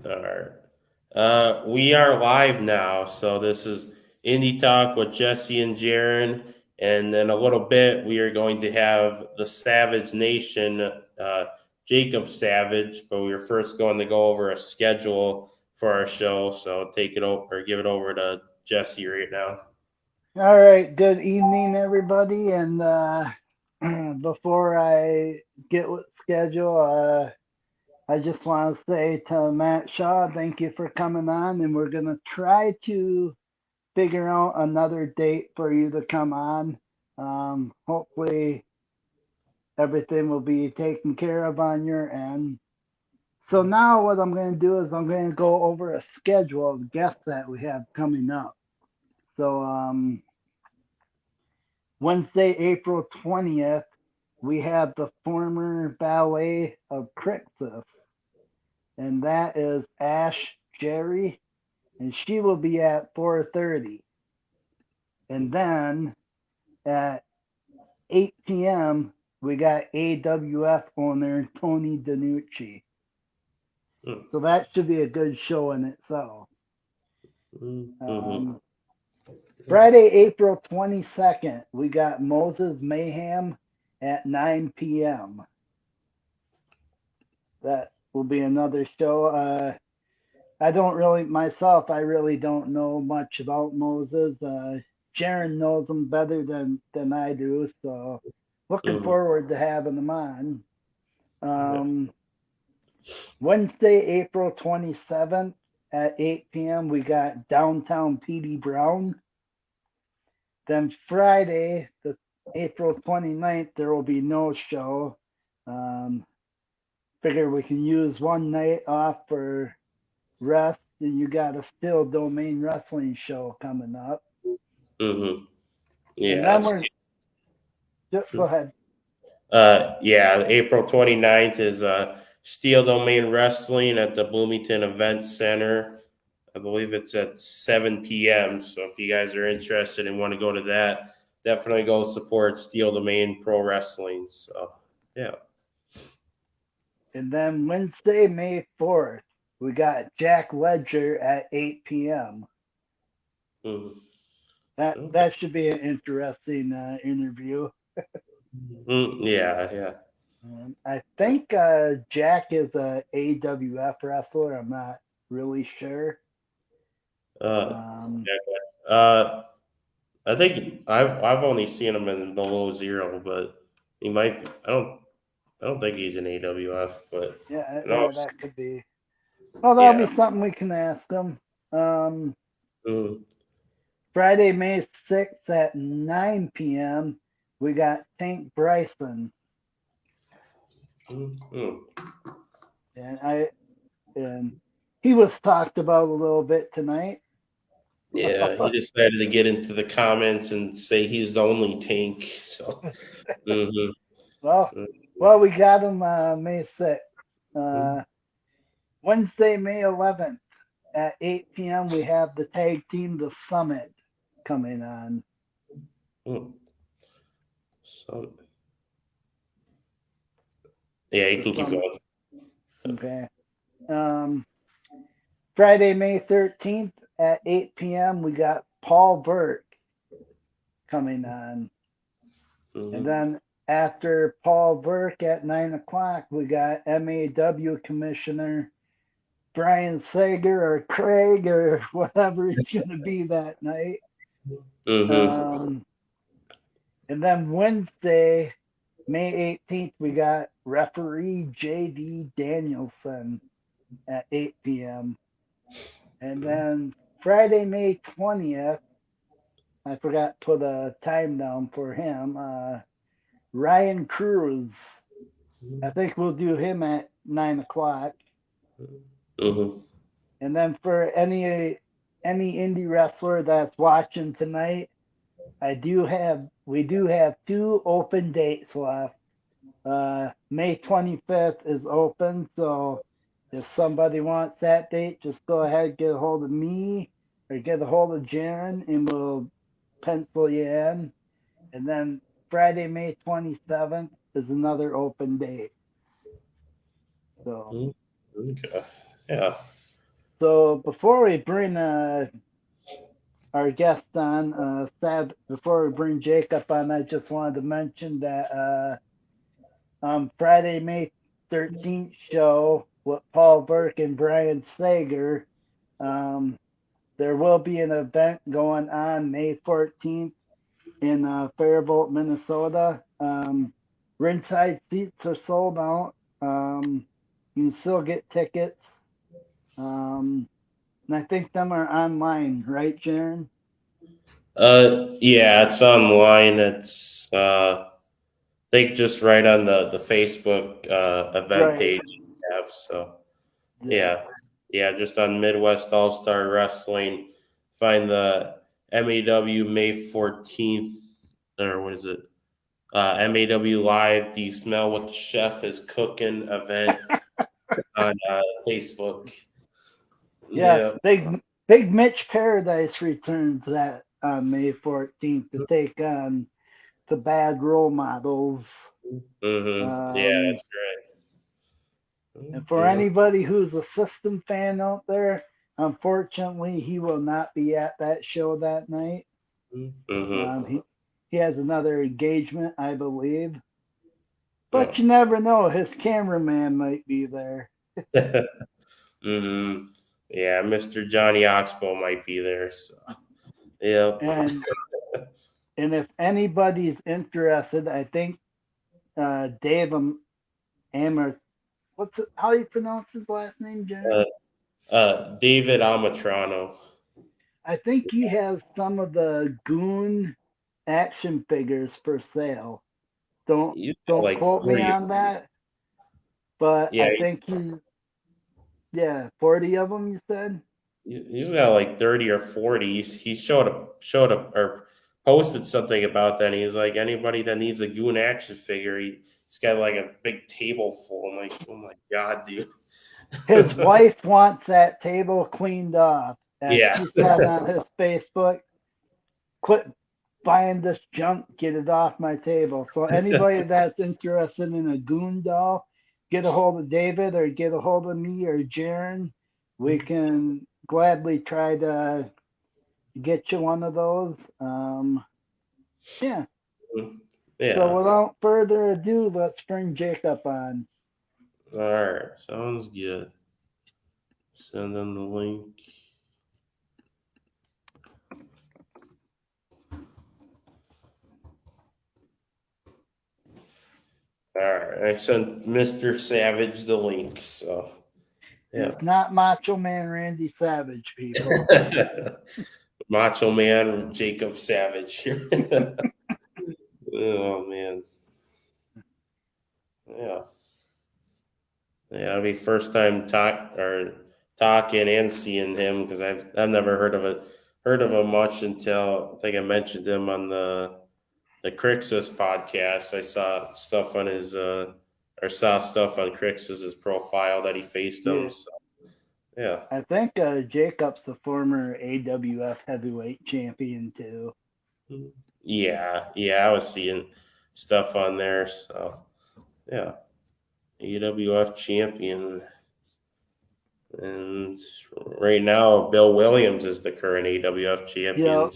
All right. We are live now, so this is Indie Talk with Jesse and Jeryn, and in a little bit we are going to have the Savage Nation, Jacob Savage. But we are first going to go over a schedule for our show, so take it over or give it over to Jesse right now. All right, good evening, everybody. And before I get with schedule, I just want to say to Matt Shaw, thank you for coming on. And we're going to try to figure out another date for you to come on. Hopefully, everything will be taken care of on your end. So, now what I'm going to do is I'm going to go over a schedule of guests that we have coming up. So, Wednesday, April 20th, we have the former ballet of Crixus, and that is Ash Jerry, and she will be at 4:30. And then at 8 p.m., we got AWF owner Tony DiNucci. So that should be a good show in itself. Mm-hmm. Um, Friday, April 22nd, we got Moses Mayhem at 9 p.m. That will be another show. I don't really myself. I really don't know much about Moses. Jeryn knows him better than I do, so looking Mm-hmm. forward to having him on. Yeah. Um, Wednesday, April 27th at 8 p.m. We got Downtown PD Brown. Then Friday, the April 29th, there will be no show. Um, Figure we can use one night off for rest, and you got a Still Domain Wrestling show coming up. Mm-hmm. And Yeah. then we're just go ahead. Yeah, April 29th is Steel Domain Wrestling at the Bloomington Event Center. I believe it's at 7 p.m. So if you guys are interested and want to go to that, definitely go support Steel Domain Pro Wrestling. So, yeah. And then Wednesday, May 4th, we got Jack Ledger at 8 p.m. Mhm. Okay. That should be an interesting interview. Yeah, yeah. I think Jack is a AWF wrestler. I'm not really sure. Uh, Um, yeah. I think I've only seen him in Below Zero, but he might. I don't think he's an AWF, but yeah, no. yeah, that could be. Well, that'll Yeah. be something we can ask him. Um, Mm, Friday, May 6th at 9 p.m., we got Tank Bryson. mm. And and he was talked about a little bit tonight. Yeah, he decided to get into the comments and say he's the only tank. So, hmm Well, well, we got him May 6th. Uh, Wednesday, May 11th at 8 p.m., we have the tag team, The Summit, coming on. so yeah, you The can keep Summit. going. Okay. Um, Friday, May 13th at 8 p.m., we got Paul Burke coming on. And Hmm then after Paul Burke at 9 o'clock, we got MAW Commissioner Brian Sager or Craig or whatever he's going to be that night. hmm Um, and then Wednesday, May 18th, we got referee JD Danielson at 8 p.m. And then Friday, May 20th, I forgot to put a time down for him. Ryan Cruz. I think we'll do him at 9 o'clock. hmm And then for any indie wrestler that's watching tonight, we do have two open dates left. May 25th is open, so if somebody wants that date, just go ahead, get a hold of me or get a hold of Jeryn, and we'll pencil you in. And then Friday, May 27th is another open date. So Okay. Yeah. So before we bring our guest on, before we bring Jacob on, I just wanted to mention that Friday, May 13th show with Paul Burke and Brian Sager, um, there will be an event going on May 14th in Faribault, Minnesota. Ringside seats are sold out. You can still get tickets. Um, and I think them are online, right, Jeryn? Yeah, it's online. It's I think just right on the Facebook event Right. page you have. So Yeah. yeah, yeah, just on Midwest All Star Wrestling. Find the MAW May 14th, or what is it? MAW Live. Do you smell what the chef is cooking? Event on Facebook. Yes, Yeah. Big Mitch Paradise returns that on May 14th to take on the bad role models. Yeah, Um, that's great. and for Mm-hmm. anybody who's a system fan out there, unfortunately, he will not be at that show that night. Mm-hmm. He has another engagement, I believe. But Oh. you never know, his cameraman might be there. Mm-hmm. Yeah, Mr. Johnny Oxbow might be there. So yeah. And and if anybody's interested, I think Dave Amer, how do you pronounce his last name, Uh, Jerry? David Amatrano. I think he has some of the Goon action figures for sale. Don't He's got don't like quote me 40. on that, but Yeah, I think yeah, 40 of them you said? he's got like 30 or 40. He showed up or posted something about that. And he's like, anybody that needs a Goon action figure, he's got like a big table full. I'm like, oh my god, dude. His wife wants that table cleaned off. As Yeah. she said on his Facebook, quit buying this junk, get it off my table. So anybody that's interested in a Goon doll, get a hold of David or get a hold of me or Jeryn. We can gladly try to get you one of those. Yeah. So Yeah. without further ado, let's bring Jacob on. All right. Sounds good. Send them the link. All right. I sent Mr. Savage the link. So yeah. It's not Macho Man Randy Savage, people. Macho Man Jacob Savage. Oh man. Yeah. Yeah, it'll be first time talking and seeing him because I've never heard of him much until I think I mentioned him on the Crixus podcast. I saw stuff on his or saw stuff on Crixus's profile that he faced him. Yeah. So yeah. I think Jacob's the former AWF heavyweight champion too. Yeah, yeah, I was seeing stuff on there. So yeah. AWF champion. And right now, Bill Williams is the current AWF champion. Yep.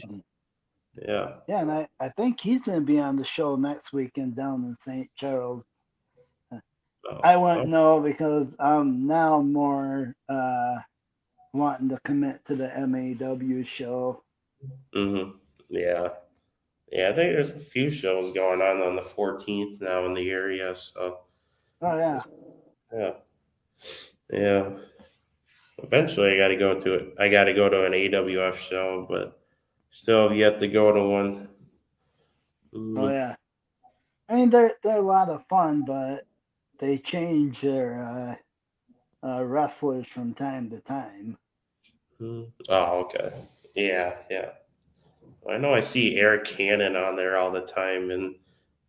Yeah. Yeah, and I think he's going to be on the show next weekend down in St. Charles. I Oh, wouldn't know because I'm now more wanting to commit to the MAW show. yeah. Yeah, I think there's a few shows going on the 14th now in the area. So, Oh yeah. yeah. Yeah. Eventually, I got to go to it. I got to go to an AWF show, but still have yet to go to one. Oh Mm-hmm. yeah. I mean they're a lot of fun, but they change their wrestlers from time to time. Oh, okay. Yeah, yeah. I know I see Eric Cannon on there all the time and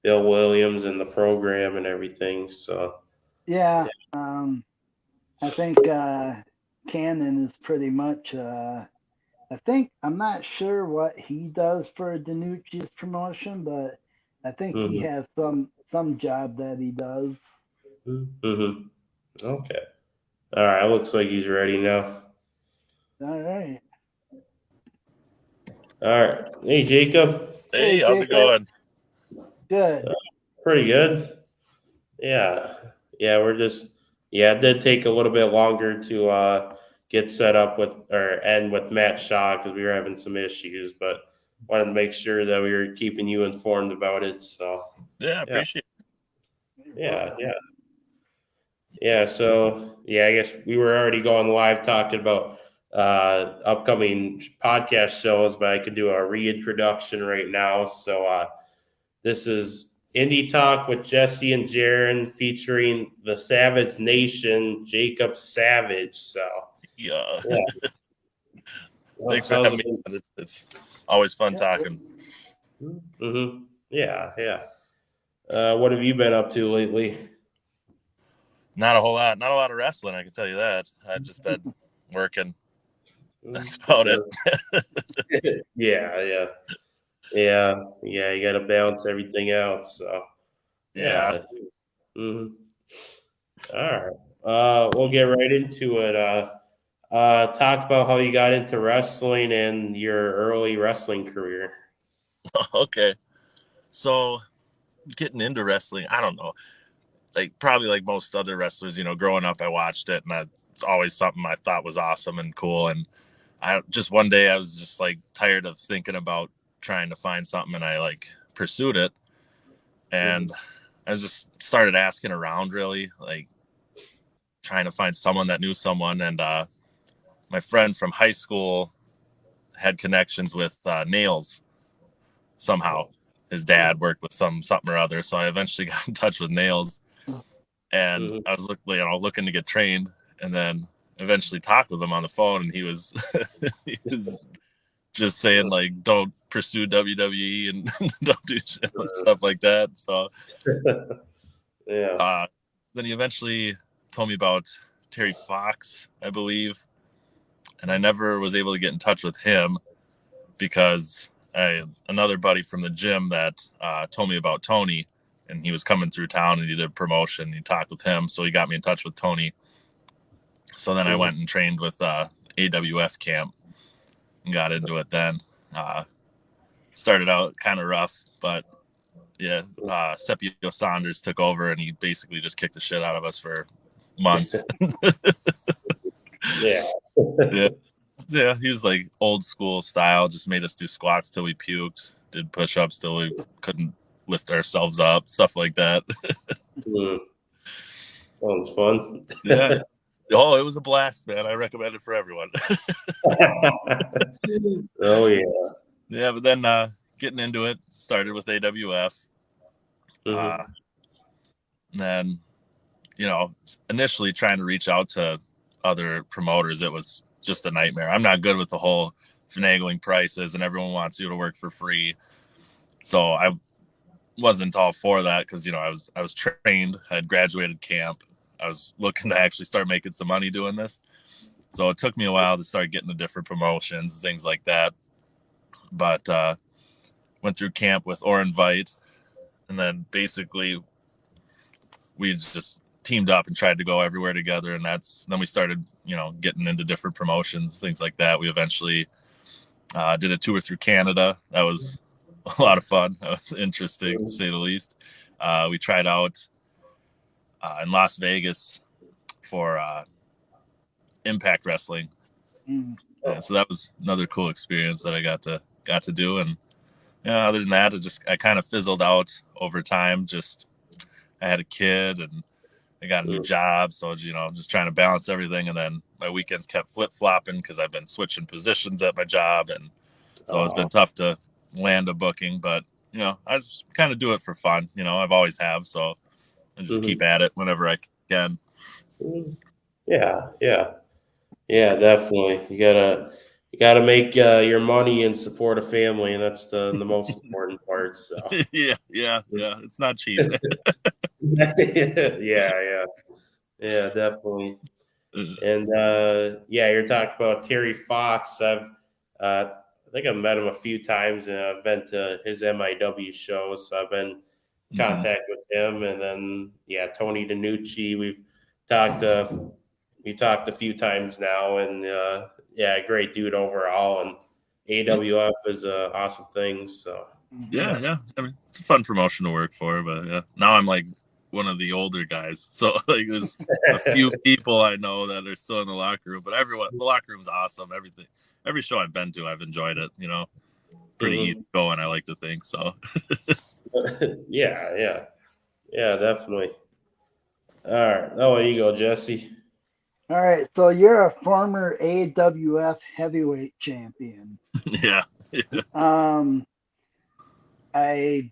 Bill Williams and the program and everything. So, Yeah. I think Cannon is pretty much. I think I'm not sure what he does for Danucci's promotion, but I think he mm-hmm. has some job that he does. Mm-hmm. Okay. All right. Looks like he's ready now. All right. Hey, Jacob. Hey, Hey, how's it Jacob. going? Good. Pretty good. Yeah. Yeah, it did take a little bit longer to get set up with or end with Matt Shaw because we were having some issues, but wanted to make sure that we were keeping you informed about it. So, Yeah, yeah. appreciate You're Yeah. welcome. Yeah. Yeah. So, yeah, I guess we were already going live talking about upcoming podcast shows, but I could do a reintroduction right now. So, this is Indie Talk with Jesse and Jeryn featuring the Savage Nation, Jacob Savage. So, it. Yeah, yeah, thanks for how's having it me been? on. It's always fun Yep. talking. Mm-hmm. Yeah, yeah. What have you been up to lately? Not a whole lot, not a lot of wrestling. I can tell you that. I've just been working. That's about it. Sure. Yeah, yeah, yeah. You got to balance everything out. So, Yeah. yeah. hmm All right. We'll get right into it. Talk about how you got into wrestling and your early wrestling career. Okay. So getting into wrestling, I don't know. Like probably like most other wrestlers, growing up, I watched it, and it's always something I thought was awesome and cool. And I just one day I was just like tired of thinking about trying to find something, and I like pursued it. Mm-hmm. And I was just started asking around, really, like trying to find someone that knew someone. And my friend from high school had connections with Nails somehow. Oh. His dad worked with something or other, so I eventually got in touch with Nails, and Mm-hmm. I was looking to get trained, and then eventually talked with him on the phone, and he was he was just saying like don't pursue WWE and don't do shit and stuff like that. So Yeah. uh, then he eventually told me about Terry Fox, I believe, and I never was able to get in touch with him because another buddy from the gym that told me about Tony, and he was coming through town and he did a promotion. He talked with him, so he got me in touch with Tony. So then I Mm-hmm. went and trained with AWF camp and got into it. Then started out kind of rough, but yeah, Sepio Saunders took over and he basically just kicked the shit out of us for months. Yeah. Yeah. Yeah, he was like old school style, just made us do squats till we puked, did push ups till we couldn't lift ourselves up, stuff like that. Mm. Sounds fun. Yeah. Oh, it was a blast, man. I recommend it for everyone. Oh yeah. Yeah, but then getting into it, started with AWF. Uh, Mm-hmm. then, initially trying to reach out to other promoters, it was just a nightmare. I'm not good with the whole finagling prices and everyone wants you to work for free. So I wasn't all for that because I was trained, I had graduated camp, I was looking to actually start making some money doing this. So it took me a while to start getting the different promotions, things like that. But went through camp with Or Invite, and then basically we just teamed up and tried to go everywhere together. And then we started, getting into different promotions, things like that. We eventually did a tour through Canada. That was a lot of fun. That was interesting to say the least. We tried out in Las Vegas for Impact Wrestling. Mm. Yeah, so that was another cool experience that I got to do. And yeah, other than that, I kind of fizzled out over time. Just I had a kid and I got a new job, so just trying to balance everything. And then my weekends kept flip flopping because I've been switching positions at my job, and so it's been tough to land a booking. But I just kind of do it for fun. I've always have, so I just keep Mm-hmm. at it whenever I can. Yeah, yeah, yeah, definitely. You gotta make your money and support a family, and that's the most important part. So, Yeah, yeah, yeah. It's not cheap. yeah, yeah, yeah, definitely. And yeah, you're talking about Terry Fox. I think I've met him a few times, and I've been to his MIW shows. So I've been in Mhm. contact with him, and then yeah, Tony DiNucci. Talked uh, we talked a few times now, and yeah, great dude overall. And AWF is an awesome thing. So Yeah. I mean, it's a fun promotion to work for, but yeah. Now I'm like one of the older guys, so like there's a few people I know that are still in the locker room, but the locker room's awesome. Every show I've been to, I've enjoyed it. Pretty easy going, I like to think so. yeah, definitely. All right, oh, there you go, Jesse. All right, so you're a former AWF heavyweight champion. Yeah. Um, I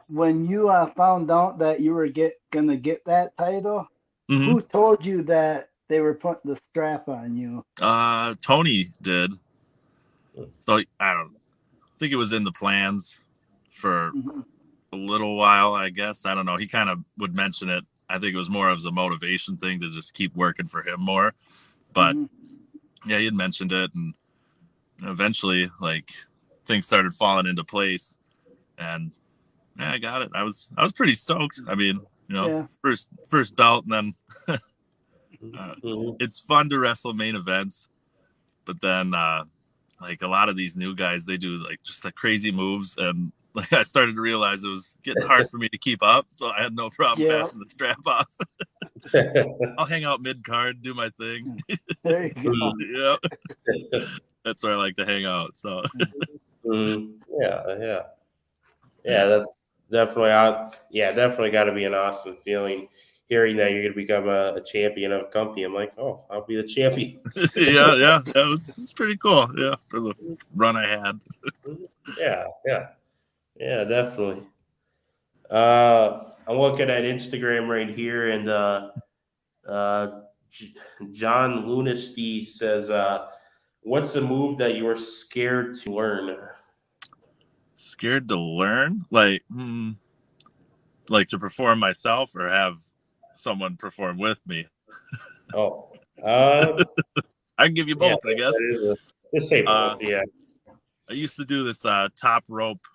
when you found out that you were gonna get that title, Mm-hmm. who told you that they were putting the strap on you? Tony did. So I don't think it was in the plans for a little while, I guess. I don't know. He kind of would mention it. I think it was more of a motivation thing to just keep working for him more. But yeah, he had mentioned it, and eventually, like, things started falling into place, and yeah, I got it. I was pretty stoked. I mean, first belt, and then it's fun to wrestle main events, but then like a lot of these new guys, they do like just like crazy moves, and like I started to realize it was getting hard for me to keep up, so I had no problem passing the strap off. I'll hang out mid card, do my thing. There you go. Yeah, that's where I like to hang out. So yeah, that's definitely definitely got to be an awesome feeling hearing that you're going to become a champion of a company. I'm like, oh, I'll be the champion. yeah, it was pretty cool. Yeah, for the run I had. yeah, definitely. I'm looking at Instagram right here, and John Lunesty says, "What's a move that you were scared to learn?" Scared to learn, like to perform myself or have someone perform with me. Oh, I can give you both, I guess. Let's say both. Yeah. I used to do this top rope,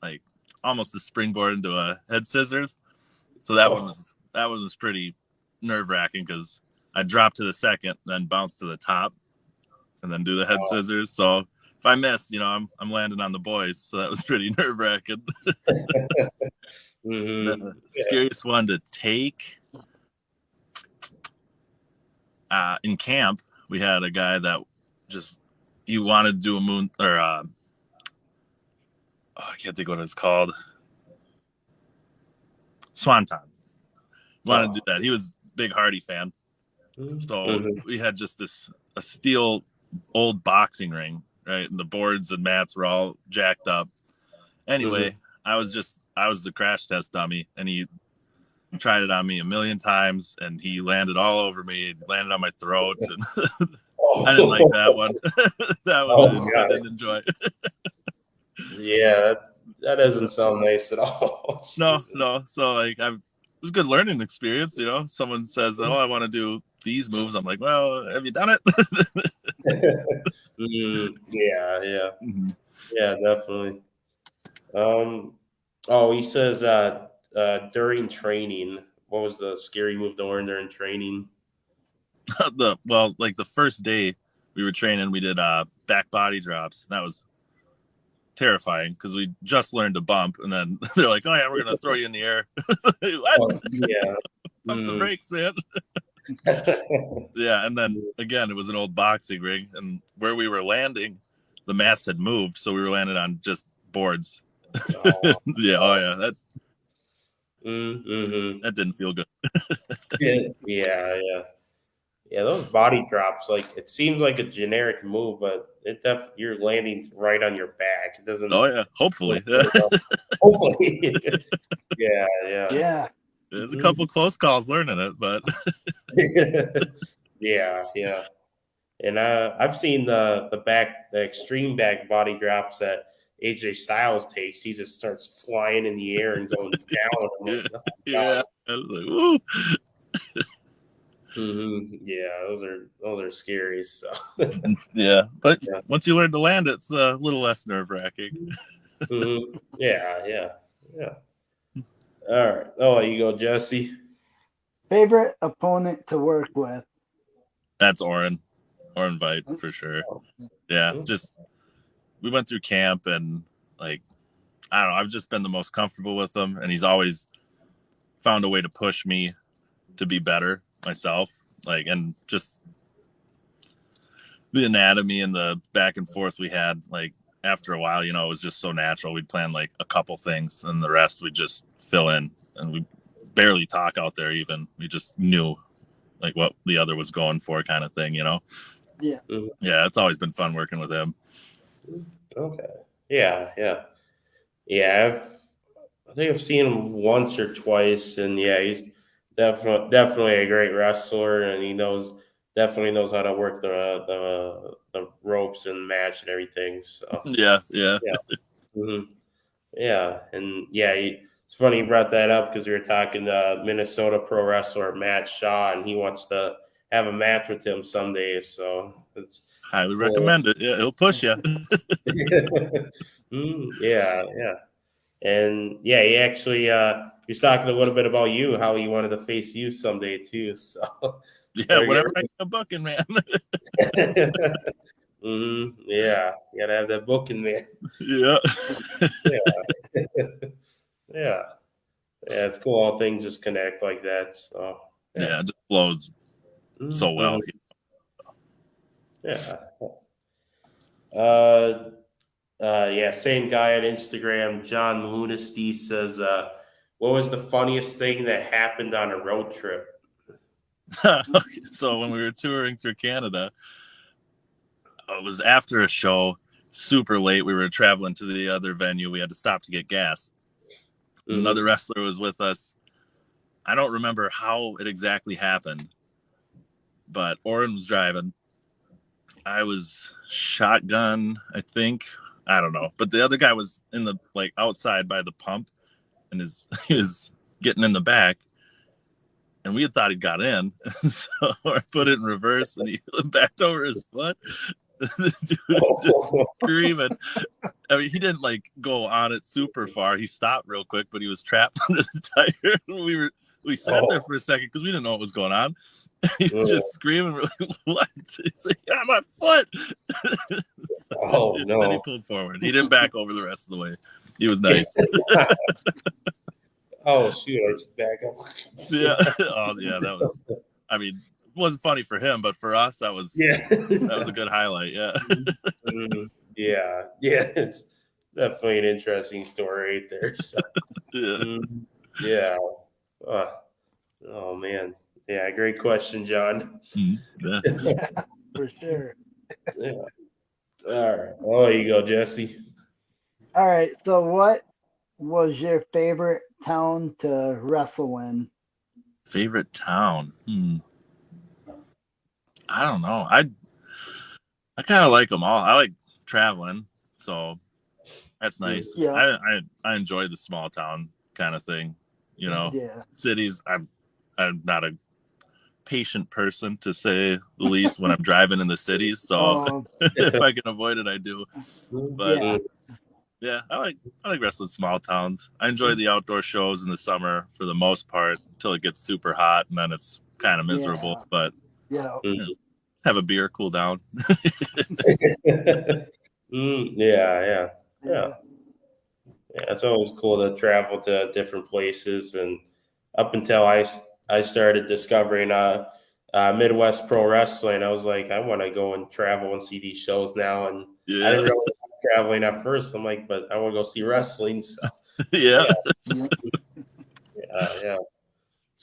like almost a springboard into a head scissors. So that one was pretty nerve wracking because I dropped to the second, then bounce to the top, and then do the head scissors. So if I miss, I'm landing on the boys. So that was pretty nerve wracking. The scariest one to take in camp, we had a guy that he wanted to do a moon or I can't think what it's called. Swanton. Wanted to do that. He was a big Hardy fan. So we had just a steel old boxing ring, right? And the boards and mats were all jacked up. Anyway, I was the crash test dummy, and he tried it on me a million times, and he landed all over me. He landed on my throat, and I didn't like that one. That one I didn't enjoy. Yeah, that doesn't sound nice at all. No. So like it was a good learning experience. Someone says, "Oh, I want to do these moves." I'm like, "Well, have you done it?" Yeah, definitely. He says during training, what was the scary move to learn during training? The first day we were training, we did back body drops. That was terrifying because we just learned to bump, and then they're like, "Oh yeah, we're gonna throw you in the air." What? Pump the brakes, man. Yeah, and then again, it was an old boxing ring, and where we were landing, the mats had moved, so we were landing on just boards. That didn't feel good. Yeah, those body drops, like it seems like a generic move, but you're landing right on your back. It doesn't. Oh yeah, hopefully. Hopefully. Yeah. There's a couple close calls learning it, but yeah. And I've seen the extreme back body drops that AJ Styles takes. He just starts flying in the air and going down. I'm like, I was like, woo. Yeah, those are scary. So yeah, but once you learn to land, it's a little less nerve wracking. Yeah. All right. Oh, you go, Jesse. Favorite opponent to work with? That's Oren. or invite for sure. Yeah, just we went through camp and like I don't know, I've just been the most comfortable with him, and he's always found a way to push me to be better myself. Like, and just the anatomy and the back and forth we had, like after a while, you know, it was just so natural. We'd plan like a couple things and the rest we just fill in, and we barely talk out there even. We just knew like what the other was going for kind of thing, you know? Yeah. Yeah, it's always been fun working with him. Okay. Yeah. I think I've seen him once or twice, and yeah, he's definitely a great wrestler, and he definitely knows how to work the ropes and match and everything. So Yeah. yeah, hmm yeah, and yeah, it's funny you brought that up because we were talking to Minnesota pro wrestler Matt Shaw, and he wants to have a match with him someday. So it's Highly cool. recommend it. Yeah, he'll push you. Yeah. And yeah, he actually he was talking a little bit about you, how he wanted to face you someday too. So Yeah, there whatever you I get a booking, man. go. Yeah, you gotta have that booking, man. Yeah. Yeah. Yeah. Yeah, it's cool how things just connect like that. So Yeah, it just flows so well. Yeah. Uh yeah, same guy on Instagram, John Lunesty says, what was the funniest thing that happened on a road trip? So when we were touring through Canada, it was after a show, super late. We were traveling to the other venue. We had to stop to get gas. Mm-hmm. Another wrestler was with us. I don't remember how it exactly happened, but Oren was driving. I was shotgun, I think. I don't know. But the other guy was in the like outside by the pump, and he was getting in the back. And we had thought he'd got in. So I put it in reverse and he backed over his foot. The dude was just screaming. I mean, he didn't like go on it super far. He stopped real quick, but he was trapped under the tire. We sat there for a second because we didn't know what was going on. He was just screaming. We're like, what? He's like, on my foot. Oh, no. Then he pulled forward. He didn't back over the rest of the way. He was nice. Oh, shoot. I just back up. Yeah. Oh, yeah. That was, I mean, it wasn't funny for him, but for us, that was a good highlight. Yeah. Yeah. It's definitely an interesting story right there. So, yeah. Oh, man. Yeah. Great question, John. Yeah. For sure. Yeah. All right. Oh, there you go, Jesse. All right. So, what was your favorite town to wrestle in? Favorite town? I don't know. I kind of like them all. I like traveling, so that's nice. Yeah. I enjoy the small town kind of thing. You know, Yeah. cities. I'm not a patient person, to say the least, when I'm driving in the cities. So if I can avoid it, I do. But yeah, I like wrestling small towns. I enjoy the outdoor shows in the summer for the most part until it gets super hot and then it's kind of miserable. But have a beer, cool down. Yeah. It's always cool to travel to different places, and up until I started discovering Midwest pro wrestling, I was like, I want to go and travel and see these shows now, and I didn't really like traveling at first. I'm like, but I want to go see wrestling. So Yeah. It's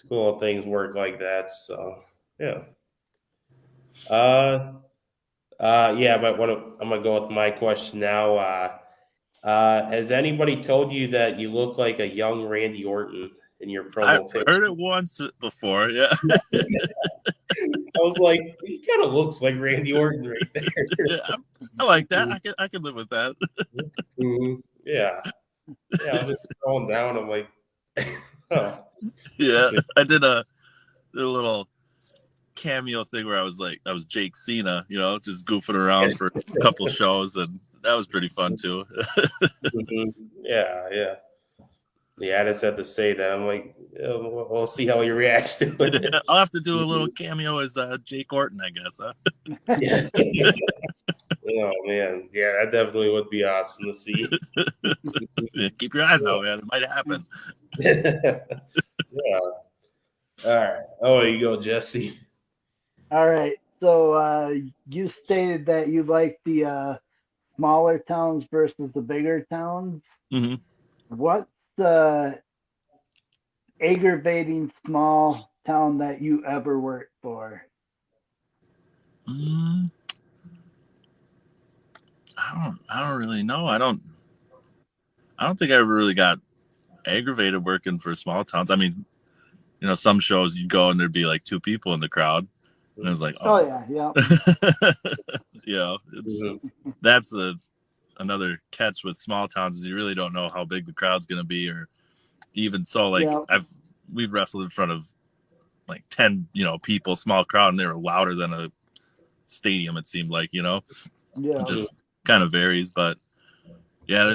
cool how things work like that. So yeah. But I'm gonna go with my question now. Has anybody told you that you look like a young Randy Orton in your I've promo picture? heard it once before. Yeah. I was like, he kind of looks like Randy Orton right there. Yeah, I like that. I can live with that. Yeah. I was just scrolling down. I'm like, huh. Yeah, I did a little cameo thing where I was Jake Cena, you know, just goofing around for a couple shows, and that was pretty fun too. Yeah. Yeah, I just had to say that. I'm like, yeah, we'll see how he reacts to it. I'll have to do a little cameo as Jake Orton, I guess. Huh? Yeah. Oh man, yeah, that definitely would be awesome to see. Keep your eyes out, man. It might happen. Yeah. All right. Oh, you go, Jesse. All right. So you stated that you like the smaller towns versus the bigger towns. Mm-hmm. What's the aggravating small town that you ever worked for? I don't really know. I don't think I ever really got aggravated working for small towns. I mean, some shows you'd go and there'd be like 2 people in the crowd, and it was like, Oh oh, yeah. it's Mm-hmm. that's another catch with small towns is you really don't know how big the crowd's gonna be, or even so, like Yeah. we've wrestled in front of like 10 people, small crowd, and they were louder than a stadium. It seemed like Yeah. it just kind of varies, but yeah,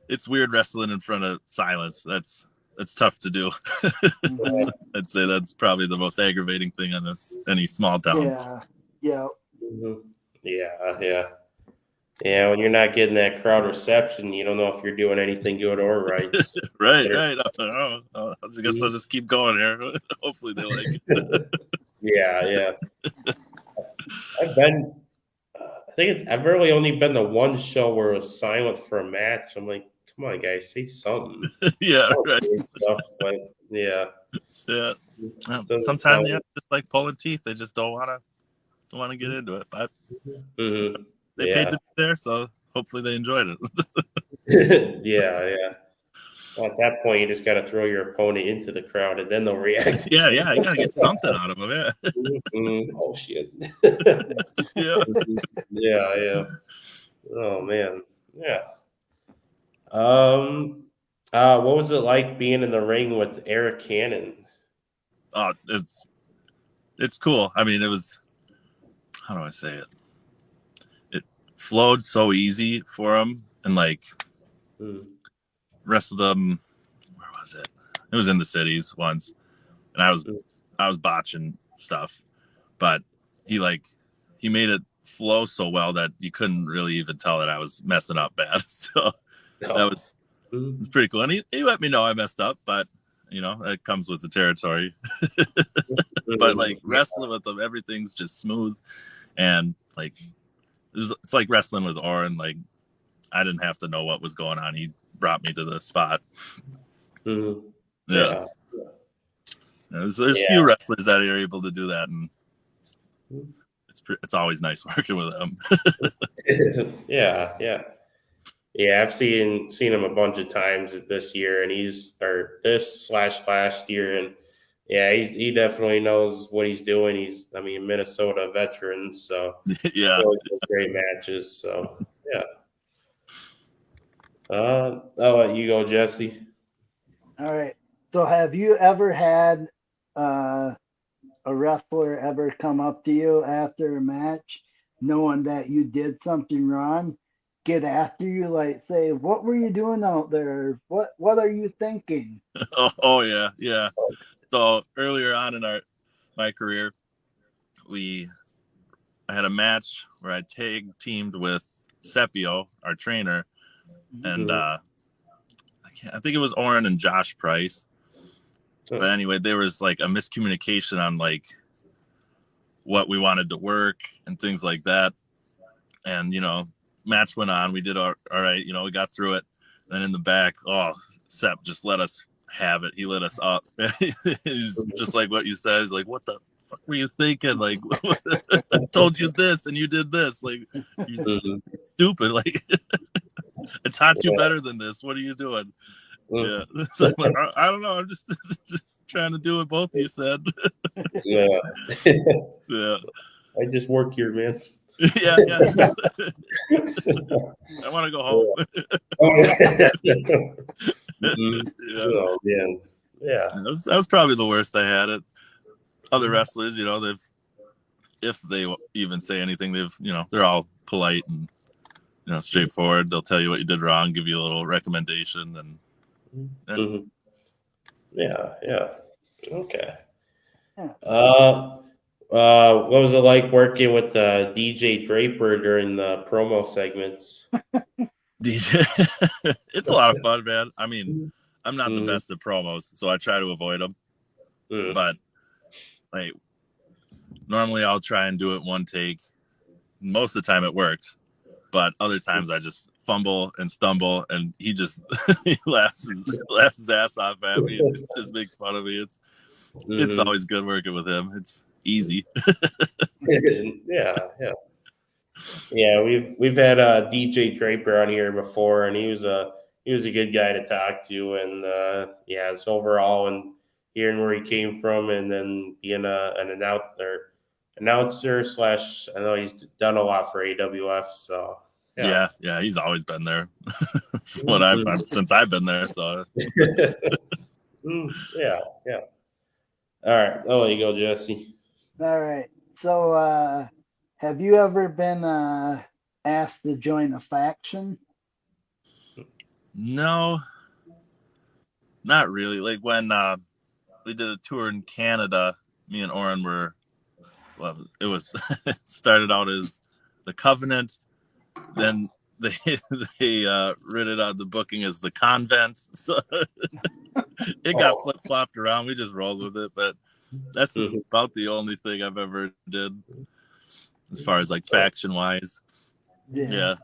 it's weird wrestling in front of silence. That's tough to do. Mhm. I'd say that's probably the most aggravating thing on any small town. Yeah. Mm-hmm. Yeah. When you're not getting that crowd reception, you don't know if you're doing anything good or right. Right. I guess I'll just keep going here. Hopefully they like it. Yeah. I've been. I've really only been to one show where it was silent for a match. I'm like, come on, guys, say something. Yeah, I don't right. say stuff, but yeah. Yeah. Doesn't Sometimes sound. you have to like pulling teeth. They just don't want to get into it, but Mm-hmm. they paid to be there, so hopefully they enjoyed it. Yeah. Well, at that point, you just got to throw your opponent into the crowd, and then they'll react. Yeah, you got to get something out of them. Yeah. Mm-hmm. Oh shit. Yeah. Yeah. Oh man. Yeah. What was it like being in the ring with Eric Cannon? Oh, it's cool. I mean, it was, how do I say it? It flowed so easy for him, and like rest of them, where was it? It was in the cities once, and I was botching stuff, but he made it flow so well that you couldn't really even tell that I was messing up bad. So that was pretty cool, and he let me know I messed up, but that comes with the territory. But like wrestling with him, everything's just smooth, and like it's like wrestling with Oren. Like I didn't have to know what was going on. He brought me to the spot. Mm-hmm. Yeah. There's few wrestlers that are able to do that, and it's always nice working with them. Yeah. I've seen him a bunch of times this year, and last year, and he definitely knows what he's doing. He's Minnesota veteran, so Yeah, great matches. So yeah. I'll let you go, Jesse. All right. So have you ever had a wrestler ever come up to you after a match knowing that you did something wrong, get after you, like say, what were you doing out there? What are you thinking? oh yeah. So earlier on in my career, I had a match where I tag teamed with Sepio, our trainer, and I think it was Oren and Josh Price. But anyway, there was like a miscommunication on like what we wanted to work and things like that. And match went on. We did all right. We got through it. And in the back, Sep just let us have it. He lit us up. He's just like what you said. He's like, what the fuck were you thinking? Like, I told you this and you did this. Like, you're stupid. Like, I taught you better than this. What are you doing? Yeah. So I'm like, I don't know. I'm just trying to do what both of you said. Yeah. Yeah. I just work here, man. Yeah. I want to go home. Oh man. Yeah. That was probably the worst I had it. Other wrestlers, if they even say anything, they're all polite and straightforward. They'll tell you what you did wrong, give you a little recommendation, and Yeah. Okay. Yeah. What was it like working with DJ Draper during the promo segments? It's a lot of fun, man. I mean, I'm not the Mm, best at promos, so I try to avoid them. mm, But like, normally I'll try and do it one take. Most of the time it works, but other times I just fumble and stumble, and he just he laughs his ass off at me and just makes fun of me. It's mhm. always good working with him. It's easy. Yeah. Yeah, we've had DJ Draper on here before, and he was a good guy to talk to, and yeah, it's overall and hearing where he came from, and then being an announcer slash, I know he's done a lot for AWF, so yeah. Yeah, he's always been there. What I've since I've been there, so Yeah. All right, oh, there you go, Jesse. All right. So, have you ever been asked to join a faction? no, not really. Like when we did a tour in Canada, me and Oren were. Well, it was it started out as the Covenant, then they wrote it out the booking as the Convent. So it got flip flopped around. We just rolled with it, but that's about the only thing I've ever did as far as like faction wise. Yeah.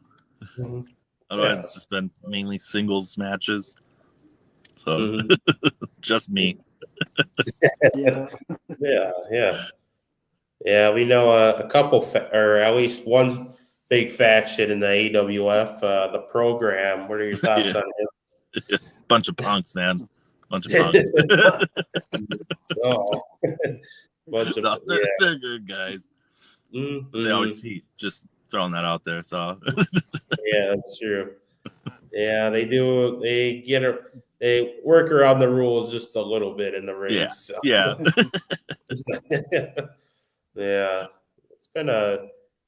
Otherwise, it's just been mainly singles matches. So just me. Yeah. Yeah, we know a couple, or at least one big faction in the AWF, the program. What are your thoughts Yeah. on it? Bunch of punks, man. Bunch of punks. Oh, bunch of, No, yeah. they're good guys. Mm-hmm. They always cheat. Just throwing that out there. So Yeah, that's true. Yeah, they do. They work around the rules just a little bit in the ring. yeah, So. yeah. Yeah, it's been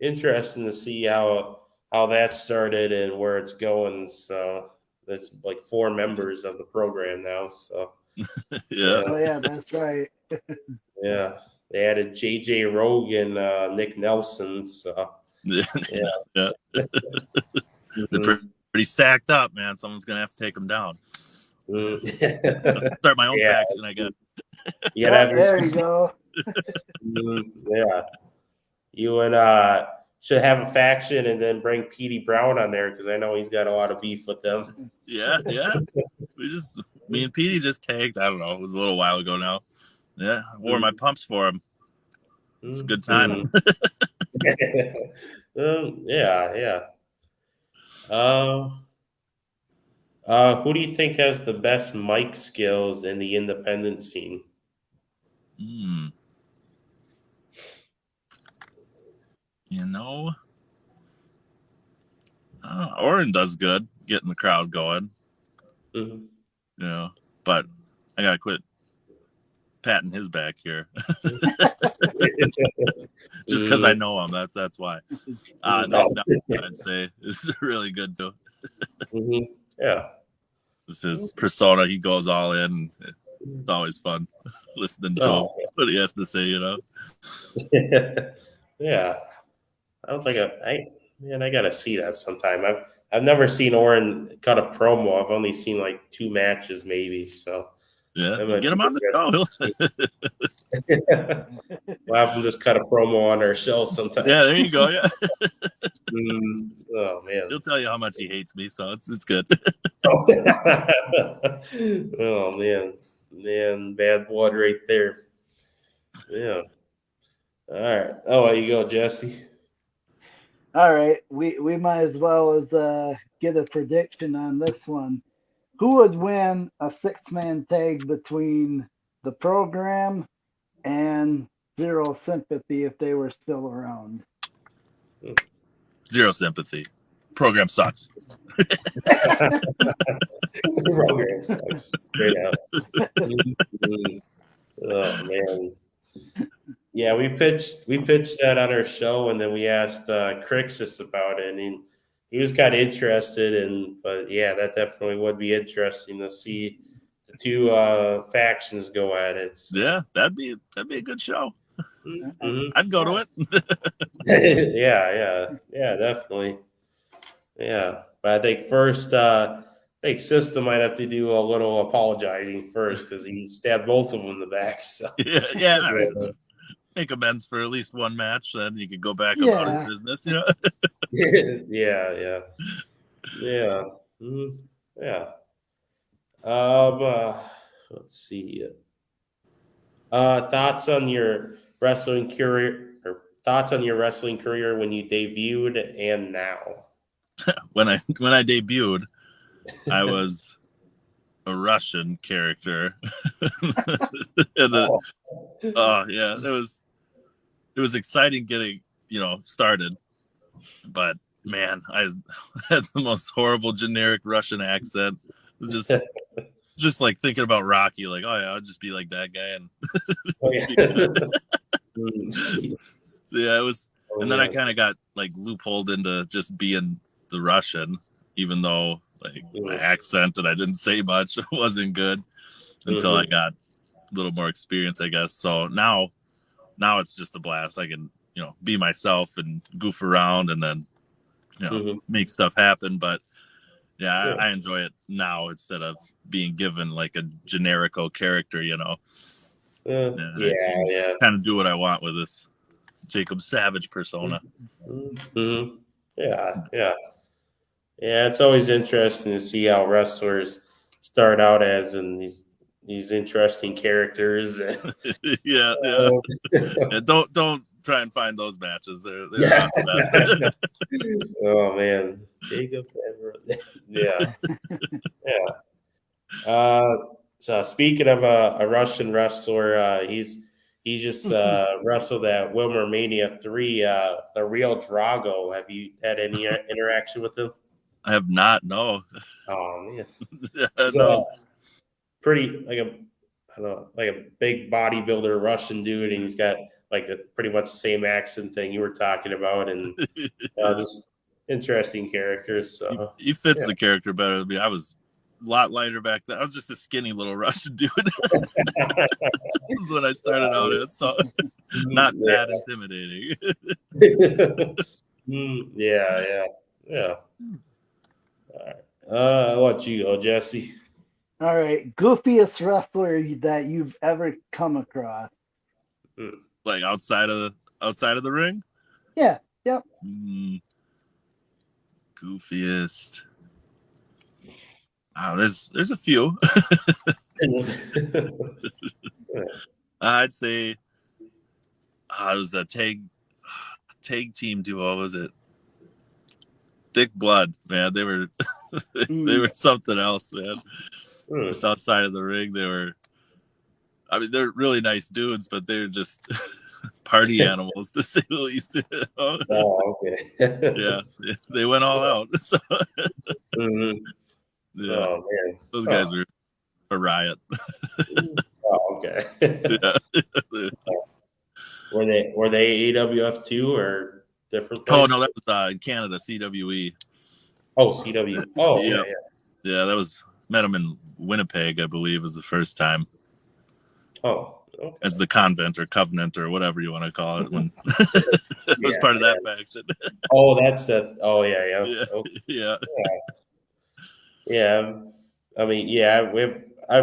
interesting to see how that started and where it's going. So there's like 4 members of the program now. So Yeah. Oh yeah, that's right. yeah, they added JJ Rogan, Nick Nelson. So Yeah. yeah. They're pretty stacked up, man. Someone's gonna have to take them down. Start my own Yeah, faction, I guess. you gotta have There you go. Yeah, you and should have a faction and then bring Petey Brown on there because I know he's got a lot of beef with them. Yeah. Me and Petey just tagged. I don't know. It was a little while ago now. Yeah, I wore my pumps for him. It's a good time. Yeah. Who do you think has the best mic skills in the independent scene? You know, Oren does good getting the crowd going. Mm-hmm. You know, but I gotta quit patting his back here. Just because I know him, that's why. I'd say is really good too. Yeah, It's his persona. He goes all in. It's always fun listening to him, what he has to say. You know. Yeah. I don't think I gotta see that sometime. I've never seen Oren cut a promo. I've only seen like 2 matches, maybe. So yeah, get him on the show. We'll have him just cut a promo on our show sometime. Yeah, there you go. Yeah. Oh man, he'll tell you how much he hates me, so it's good. Oh man, bad blood right there. Yeah. All right. Oh, there you go, Jesse. All right, we might as well as get a prediction on this one. Who would win a 6-man tag between the program and Zero Sympathy if they were still around? Zero Sympathy. Program sucks. Program sucks. Straight out. Oh man. Yeah, we pitched that on our show, and then we asked Crixus about it, and he was kind of interested, but yeah, that definitely would be interesting to see the two factions go at it. So. Yeah, that'd be a good show. Mm-hmm. I'd go to it. yeah, definitely. Yeah, but I think first, I think System might have to do a little apologizing first because he stabbed both of them in the back. So it. Yeah. Make amends for at least one match, then you could go back about his business. yeah. Mm-hmm. Yeah. Let's see. Thoughts on your wrestling career, or thoughts on your wrestling career when you debuted and now? When I debuted, I was a Russian character. And yeah, it was exciting getting started, but man, I had the most horrible generic Russian accent. It was just like thinking about Rocky, like, oh yeah, I'll just be like that guy. And yeah, it was. And then I kind of got like loopholed into just being the Russian, even though like my accent and I didn't say much wasn't good until I got a little more experience, I guess. So now it's just a blast. I can, be myself and goof around and then, make stuff happen. But yeah, I enjoy it now instead of being given like a generico character, Yeah. Kind of do what I want with this Jacob Savage persona. Mm-hmm. Yeah. It's always interesting to see how wrestlers start out as in these interesting characters. yeah. Don't try and find those matches. They're not the best. Oh man, Jacob. Yeah. So speaking of a Russian wrestler, he just wrestled at Wilmer Mania 3. The real Drago. Have you had any interaction with him? I have not. No. Oh man, He's no. Pretty like a big bodybuilder Russian dude, and he's got like pretty much the same accent thing you were talking about, and just interesting characters. So he fits the character better than me. I was a lot lighter back then. I was just a skinny little Russian dude. That's when I started out as, so not that intimidating. Yeah. All right. I'll let you go, Jesse. All right, goofiest wrestler that you've ever come across. Like outside of the ring? Yeah. Yep. Goofiest. There's a few. I'd say it was a tag team duo. Was it Thick Blood? Man, they were they were something else, man. Just outside of the ring, they're really nice dudes, but they're just party animals to say the least. Oh, okay. Yeah, they went all out. So. Yeah, oh man, those guys were a riot. Oh, okay. Yeah. Were they AWF too or different? Oh no, that was in Canada, CWE. Oh, CW. Oh yeah. That was met him in Winnipeg, I believe, was the first time. Oh, okay. As the convent or covenant or whatever you want to call it, when it was part of that faction. Oh, that's it. Oh yeah. Okay. Yeah. I mean, I've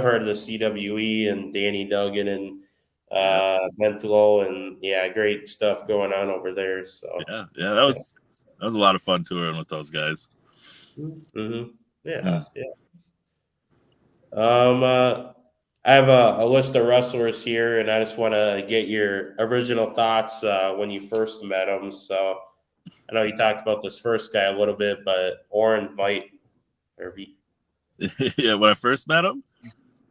heard of the CWE and Danny Duggan and Mentolo, and great stuff going on over there. So that was a lot of fun touring with those guys. Yeah. I have a list of wrestlers here, and I just want to get your original thoughts when you first met them. So I know you talked about this first guy a little bit, but Oren Veit. Yeah, when I first met him,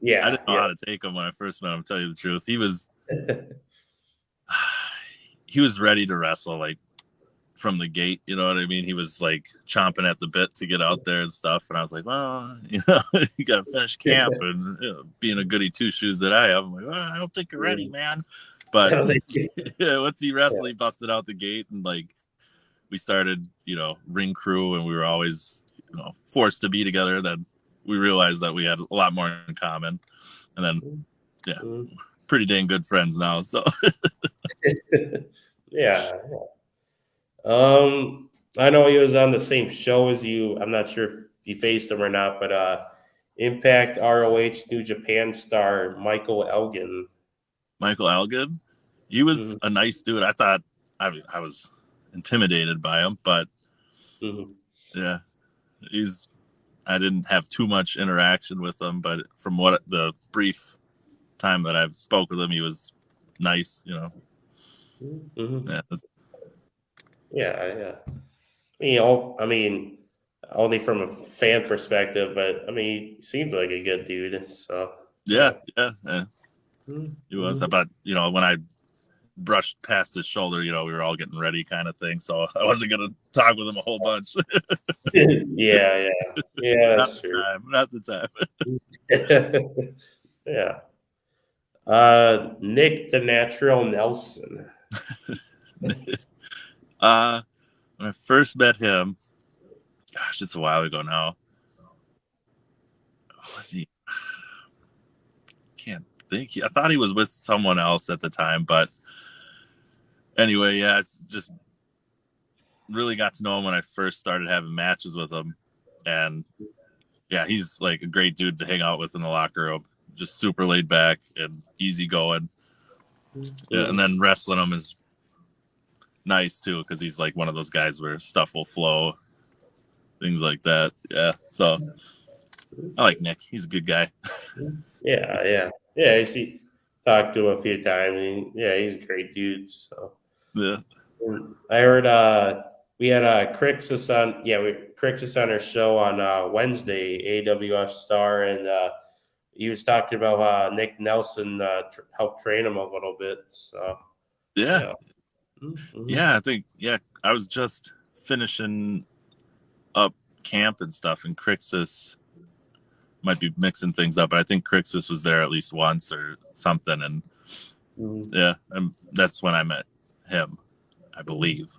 I didn't know how to take him when I first met him. To tell you the truth, he was ready to wrestle like from the gate. You know what I mean? He was like chomping at the bit to get out there and stuff. And I was like, well, you got to finish camp and being a goody two shoes that I have, I'm like, well, I don't think you're ready, man. But once he wrestled, he busted out the gate, and like we started, ring crew, and we were always, forced to be together. Then we realized that we had a lot more in common, and then pretty dang good friends now. So Yeah. I know he was on the same show as you. I'm not sure if you faced him or not, but Impact ROH New Japan star Michael Elgin. Michael Elgin, he was a nice dude. I thought I was intimidated by him, but yeah, I didn't have too much interaction with him, but from what the brief time that I've spoke with him, he was nice, Yeah. I mean, only from a fan perspective, but I mean, he seemed like a good dude. So yeah. He was. But when I brushed past his shoulder, we were all getting ready, kind of thing. So I wasn't gonna talk with him a whole bunch. yeah, that's true. Not the time. Yeah. Nick the Natural Nelson. When I first met him, gosh, it's a while ago now. Was he? Can't think. I thought he was with someone else at the time, but anyway, yeah, it's just really got to know him when I first started having matches with him, and yeah, he's like a great dude to hang out with in the locker room. Just super laid back and easy going. Yeah, and then wrestling him is nice too, because he's like one of those guys where stuff will flow, things like that. Yeah, so I like Nick. He's a good guy. Yeah. I talked to him a few times. And yeah, he's a great dude. So Yeah. I heard we had Crixus on. Yeah, Crixus on our show on Wednesday. AWF star, and he was talking about Nick Nelson helped train him a little bit. So yeah. Mm-hmm. Yeah, I think I was just finishing up camp and stuff, and Crixus might be mixing things up, but I think Crixus was there at least once or something, and yeah, and that's when I met him, I believe.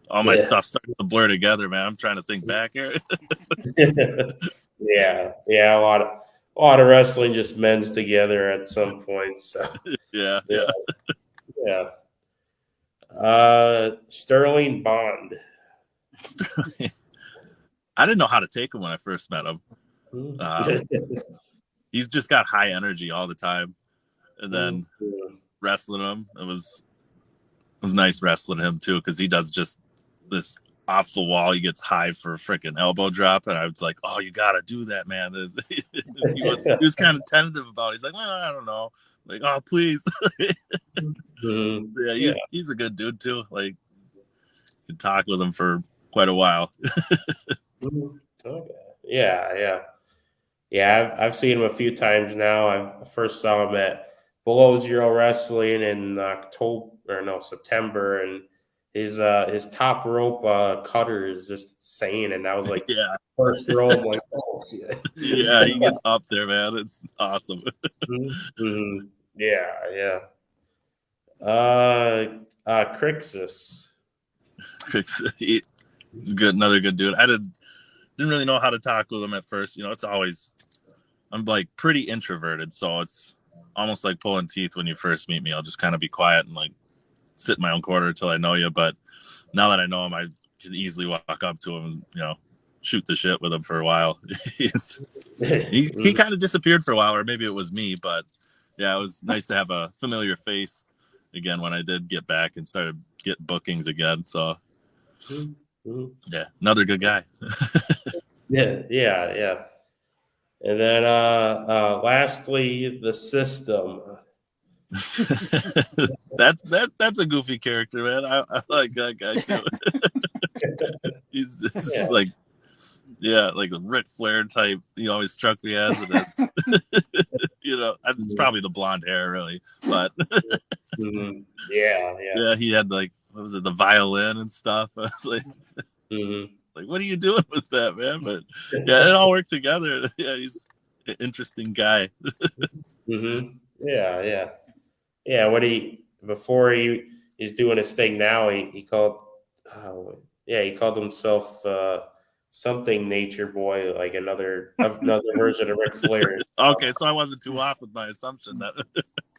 All my stuff started to blur together, man. I'm trying to think back here. yeah, a lot of wrestling just mends together at some point. So yeah. Sterling Bond. I didn't know how to take him when I first met him. He's just got high energy all the time, and then wrestling him, it was nice wrestling him too, because he does just this off the wall. He gets high for a freaking elbow drop, and I was like, "Oh, you got to do that, man." he was kind of tentative about it. He's like, "Well, I don't know." Like, "Oh, please." Yeah, he's a good dude too. Like, you could talk with him for quite a while. Okay. Yeah. I've seen him a few times now. I first saw him at Below Zero Wrestling in September, and his top rope cutter is just insane. And I was like, first rope, I'm like, oh shit. Yeah, he gets up there, man. It's awesome. Yeah. Crixus. He's good, another good dude. I didn't really know how to talk with him at first. It's always, I'm like pretty introverted, so it's almost like pulling teeth when you first meet me. I'll just kind of be quiet and like sit in my own corner until I know you. But now that I know him, I can easily walk up to him and shoot the shit with him for a while. he kind of disappeared for a while, or maybe it was me. But yeah, it was nice to have a familiar face again when I did get back and started getting bookings again. So yeah, another good guy. Yeah. And then lastly, the System. that's a goofy character, man. I like that guy too. He's just like a Ric Flair type. He always struck me as, and that's it's probably the blonde hair, really. But yeah, he had like, what was it, the violin and stuff. I was like, like, what are you doing with that, man? But yeah, it all worked together. Yeah, he's an interesting guy. Yeah. Before he's doing his thing now, he called he called himself something Nature Boy, like another version of Ric Flair. Okay, so I wasn't too off with my assumption that.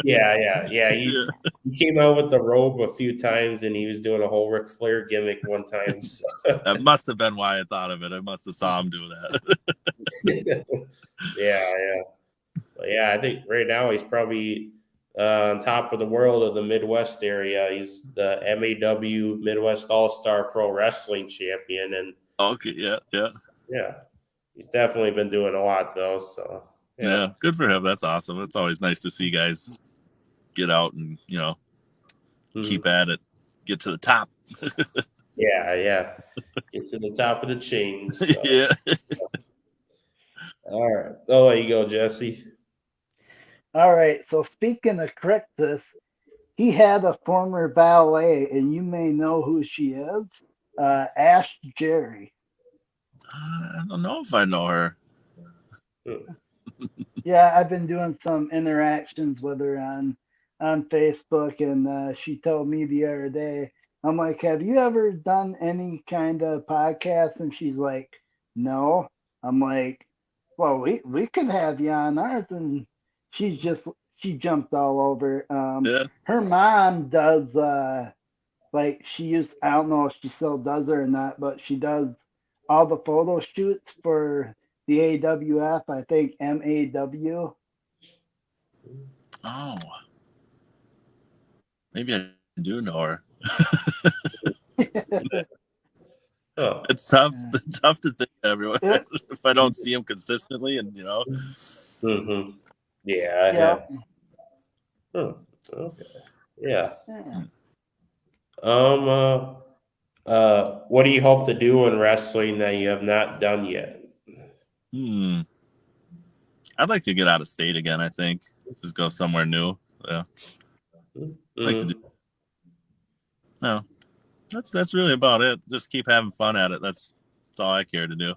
Yeah. He came out with the robe a few times, and he was doing a whole Ric Flair gimmick one time. So. That must have been why I thought of it. I must have saw him do that. Yeah. But yeah, I think right now he's probably on top of the world of the Midwest area. He's the MAW Midwest All-Star Pro Wrestling Champion, and Okay, yeah. He's definitely been doing a lot though. So Yeah, good for him. That's awesome. It's always nice to see guys get out and keep at it, get to the top. Yeah. Get to the top of the chain. So. Yeah. All right. Oh, there you go, Jesse. All right. So speaking of Crixus, he had a former ballet, and you may know who she is. Ash Jerry. I don't know if I know her. Yeah, I've been doing some interactions with her on Facebook, and she told me the other day, I'm like, have you ever done any kind of podcast? And she's like, no. I'm like, well, we could have you on ours, and she jumped all over. Yeah. Her mom does like I don't know if she still does it or not, but she does all the photo shoots for the AWF, I think MAW. Oh, maybe I do know her. Oh. It's tough to think everyone if I don't see him consistently, and Mm-hmm. Yeah. Oh, okay. Yeah. What do you hope to do in wrestling that you have not done yet? I'd like to get out of state again. I think just go somewhere new. Yeah. Like to do. No, that's really about it. Just keep having fun at it. That's all I care to do.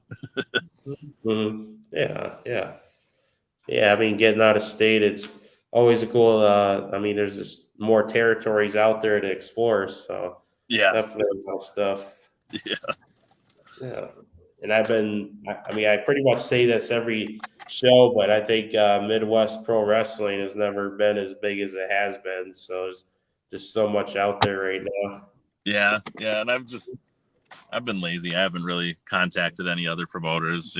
Yeah. I mean, getting out of state, it's always a cool. I mean, there's just more territories out there to explore. So definitely more stuff. Yeah. And I pretty much say this every show, but I think Midwest Pro Wrestling has never been as big as it has been. So there's just so much out there right now. Yeah. And I've been lazy. I haven't really contacted any other promoters.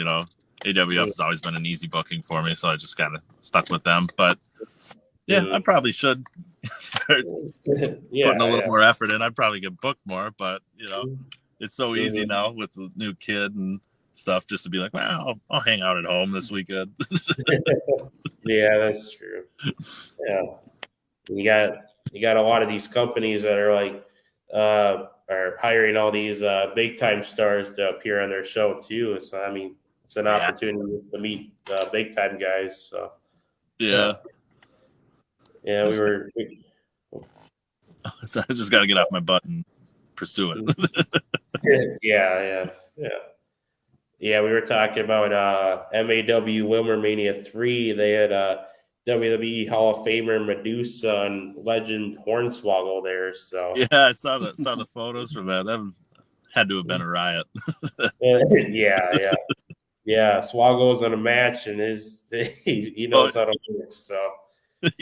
AWF has always been an easy booking for me, so I just kind of stuck with them. But I probably should start putting a little more effort in. I'd probably get booked more, but it's so easy now with the new kid and stuff just to be like, well, I'll hang out at home this weekend. Yeah, that's true. Yeah. You got a lot of these companies that are like are hiring all these big time stars to appear on their show too. So I mean, it's an opportunity to meet big time guys. So we were. So I just got to get off my butt and pursue it. Yeah. We were talking about MAW Wilmer Mania 3. They had WWE Hall of Famer Medusa and legend Hornswoggle there. So I saw the photos from that. That had to have been a riot. Yeah. Swoggle's on a match, and he knows how to work. So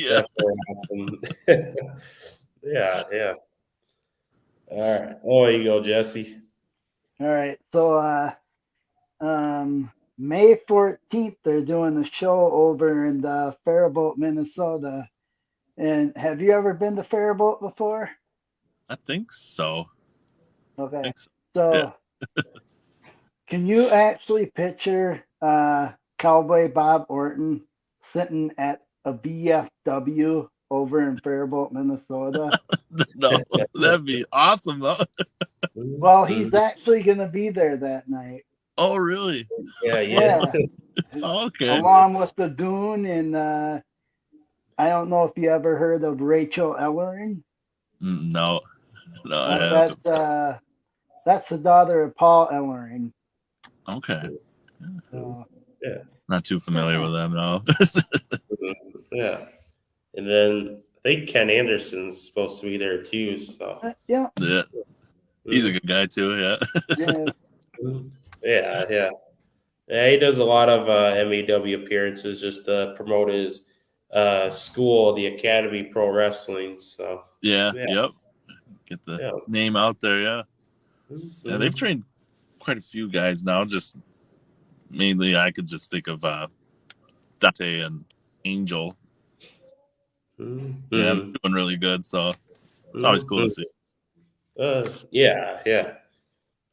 awesome. Yeah. All right. Oh, there you go, Jesse. All right. So May 14th, they're doing a show over in Faribault, Minnesota. And have you ever been to Faribault before? I think so. Okay. So can you actually picture Cowboy Bob Orton sitting at a VFW over in Faribault, Minnesota? No, that'd be awesome though. Well, he's actually going to be there that night. Oh, really? Yeah. Okay. Along with the Dune, and I don't know if you ever heard of Rachel Ellering. No. That's the daughter of Paul Ellering. Okay. Yeah. Not too familiar with them, no. Yeah. And then I think Ken Anderson's supposed to be there too. So Yeah. He's a good guy too. Yeah. Yeah, yeah. Yeah, he does a lot of MAW appearances just to promote his school, the Academy Pro Wrestling. So, Yeah, yeah, yep. Get the yeah. name out there. Yeah, yeah. They've Mhm. trained quite a few guys now. Just mainly, I could just think of Dante and Angel. Yeah, they're Mhm. doing really good. So it's always cool to Mhm. see. Yeah, yeah.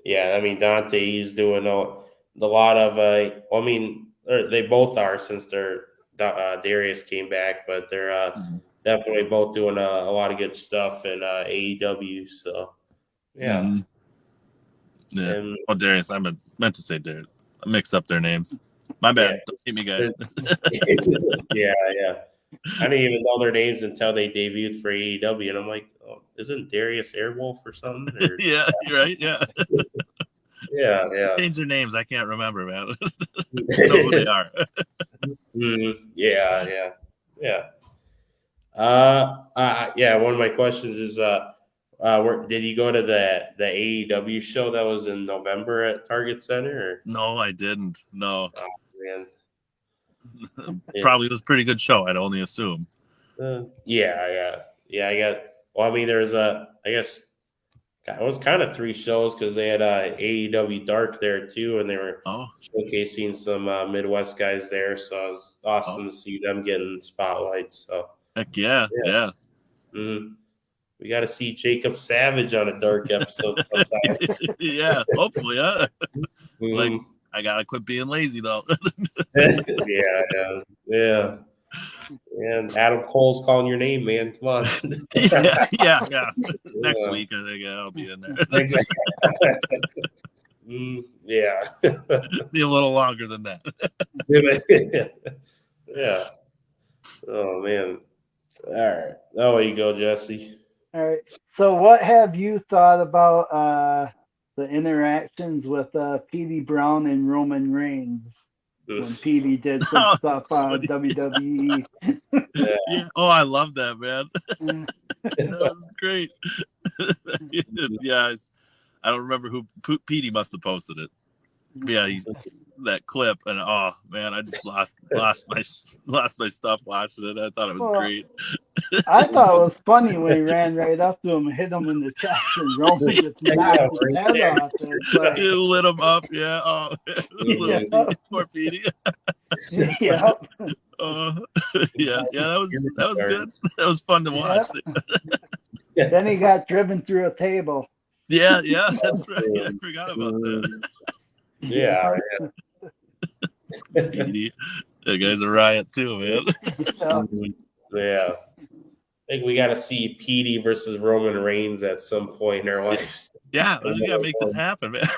Yeah, I mean Dante, he's doing a lot of. They both are since Darius came back, but they're Mm-hmm. definitely both doing a lot of good stuff in AEW. So yeah, Mm-hmm. Yeah. and Oh, Darius. Meant to say Darius. I mixed up their names. My yeah, bad. Don't hate me, guys. yeah, yeah. I didn't even know their names until they debuted for AEW, and I'm like, oh, isn't Darius Airwolf or something? Or Yeah, you're right. Yeah. yeah, yeah. Change their names. I can't remember, man. Know who they are. Yeah, yeah, yeah. Yeah. One of my questions is, did you go to the AEW show that was in November at Target Center? No, I didn't. No. Or, oh man, yeah, Probably was a pretty good show, I'd only assume. yeah, yeah, yeah. Well, I mean, there's I guess it was kind of three shows because they had AEW Dark there too, and they were Oh, showcasing some Midwest guys there. So it was oh, awesome to see them getting spotlights. So heck yeah, yeah. yeah. Mhm. We got to see Jacob Savage on a dark episode sometime. Yeah, hopefully, huh? Like, Mhm. I gotta quit being lazy though. Yeah, yeah, yeah. And Adam Cole's calling your name, man. Come on. Yeah. Next Yeah, week, I think I'll be in there. exactly. Yeah. Be a little longer than that. Yeah. Oh man. All right. Oh, you go, Jesse. All right. So, what have you thought about the interactions with Petey Brown and Roman Reigns when Petey did some Oh, stuff on WWE? Yeah. yeah. Oh, I love that, man. That was great. Yeah, I don't remember who Petey must have posted it. But yeah, that clip, and oh man, I just lost my stuff watching it. I thought it was Well, great. I thought it was funny when he ran right up to him and hit him in the chest, and Roman just Yeah, knocked his right head there. off. It's like, It lit him up. Yeah. Oh, little yeah, Mhm. Poor Petey. yeah, Uh, yeah. That was good. That was fun to yeah. watch. Then he got driven through a table. Yeah, that's right. I forgot about that. Yeah. Petey. That guy's a riot too, man. Yeah. Yeah. I think we got to see Petey versus Roman Reigns at some point in our lives. Yeah, we gotta make this happen, man.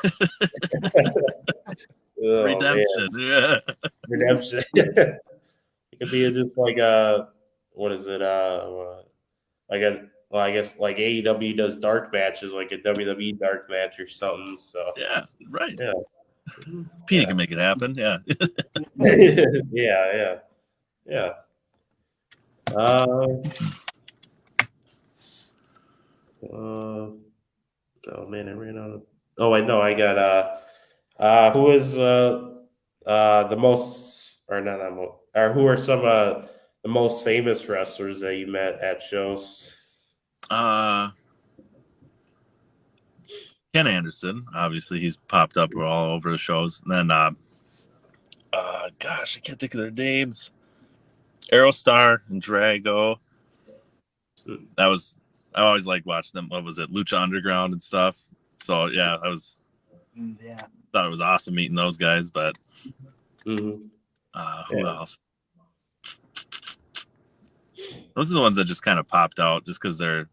Oh Redemption. man, Yeah. redemption. It could be just like what is it? Like a well, I guess like AEW does dark matches, like a WWE dark match or something. So Yeah, right. yeah, Petey yeah, can make it happen. Yeah. yeah, yeah. Uh, oh man, I ran out of. Oh wait, no, I got who is the most or not that most or who are some the most famous wrestlers that you met at shows? Ken Anderson, obviously, he's popped up all over the shows. And then, gosh, I can't think of their names. Aerostar and Drago. I always liked watching them. What was it, Lucha Underground and stuff. So yeah, Yeah. thought it was awesome meeting those guys. But Mm-hmm. who else? Those are the ones that just kind of popped out, just because they're,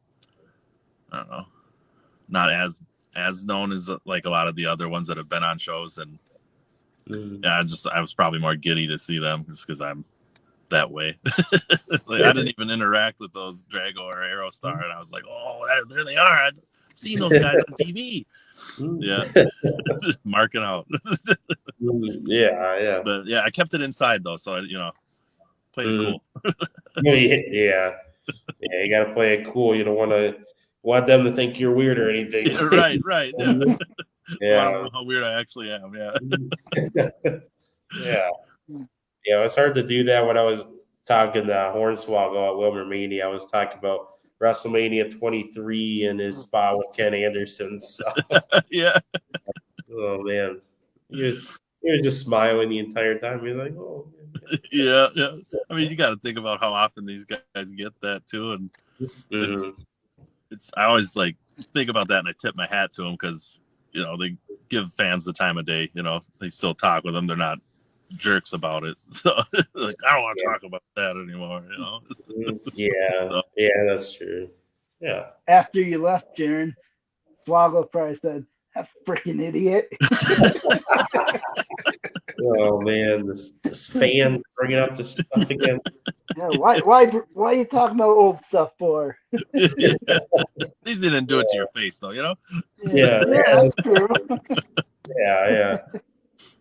I don't know, not as known as like a lot of the other ones that have been on shows. And yeah, I was probably more giddy to see them just because I'm that way. Like, I didn't even interact with those Drago or Aerostar, and I was like, oh, there they are. I've seen those guys on TV. Yeah, marking out. Yeah. But yeah, I kept it inside though, so I played it cool. Yeah. You got to play it cool. You don't want them to think you're weird or anything. Right. Yeah. I don't know how weird I actually am. Yeah. Yeah. Yeah, it's hard to do that when I was talking to Hornswoggle at Wilmer Meany. I was talking about WrestleMania 23 and his spot with Ken Anderson. So, Yeah. oh man, he was just smiling the entire time. He was like, oh, Yeah. Yeah. I mean, you got to think about how often these guys get that too, and it's I always like think about that, and I tip my hat to them because they give fans the time of day. They still talk with them. They're not jerks about it. So like, I don't want to talk about that anymore. Yeah, So, yeah, that's true. Yeah. After you left, Jeryn, Swoggle probably said, "That freaking idiot." Oh man, this fan bringing up this stuff again. Yeah, why are you talking about old stuff for? yeah. At least they didn't do it to your face, though. Yeah, that's true. yeah.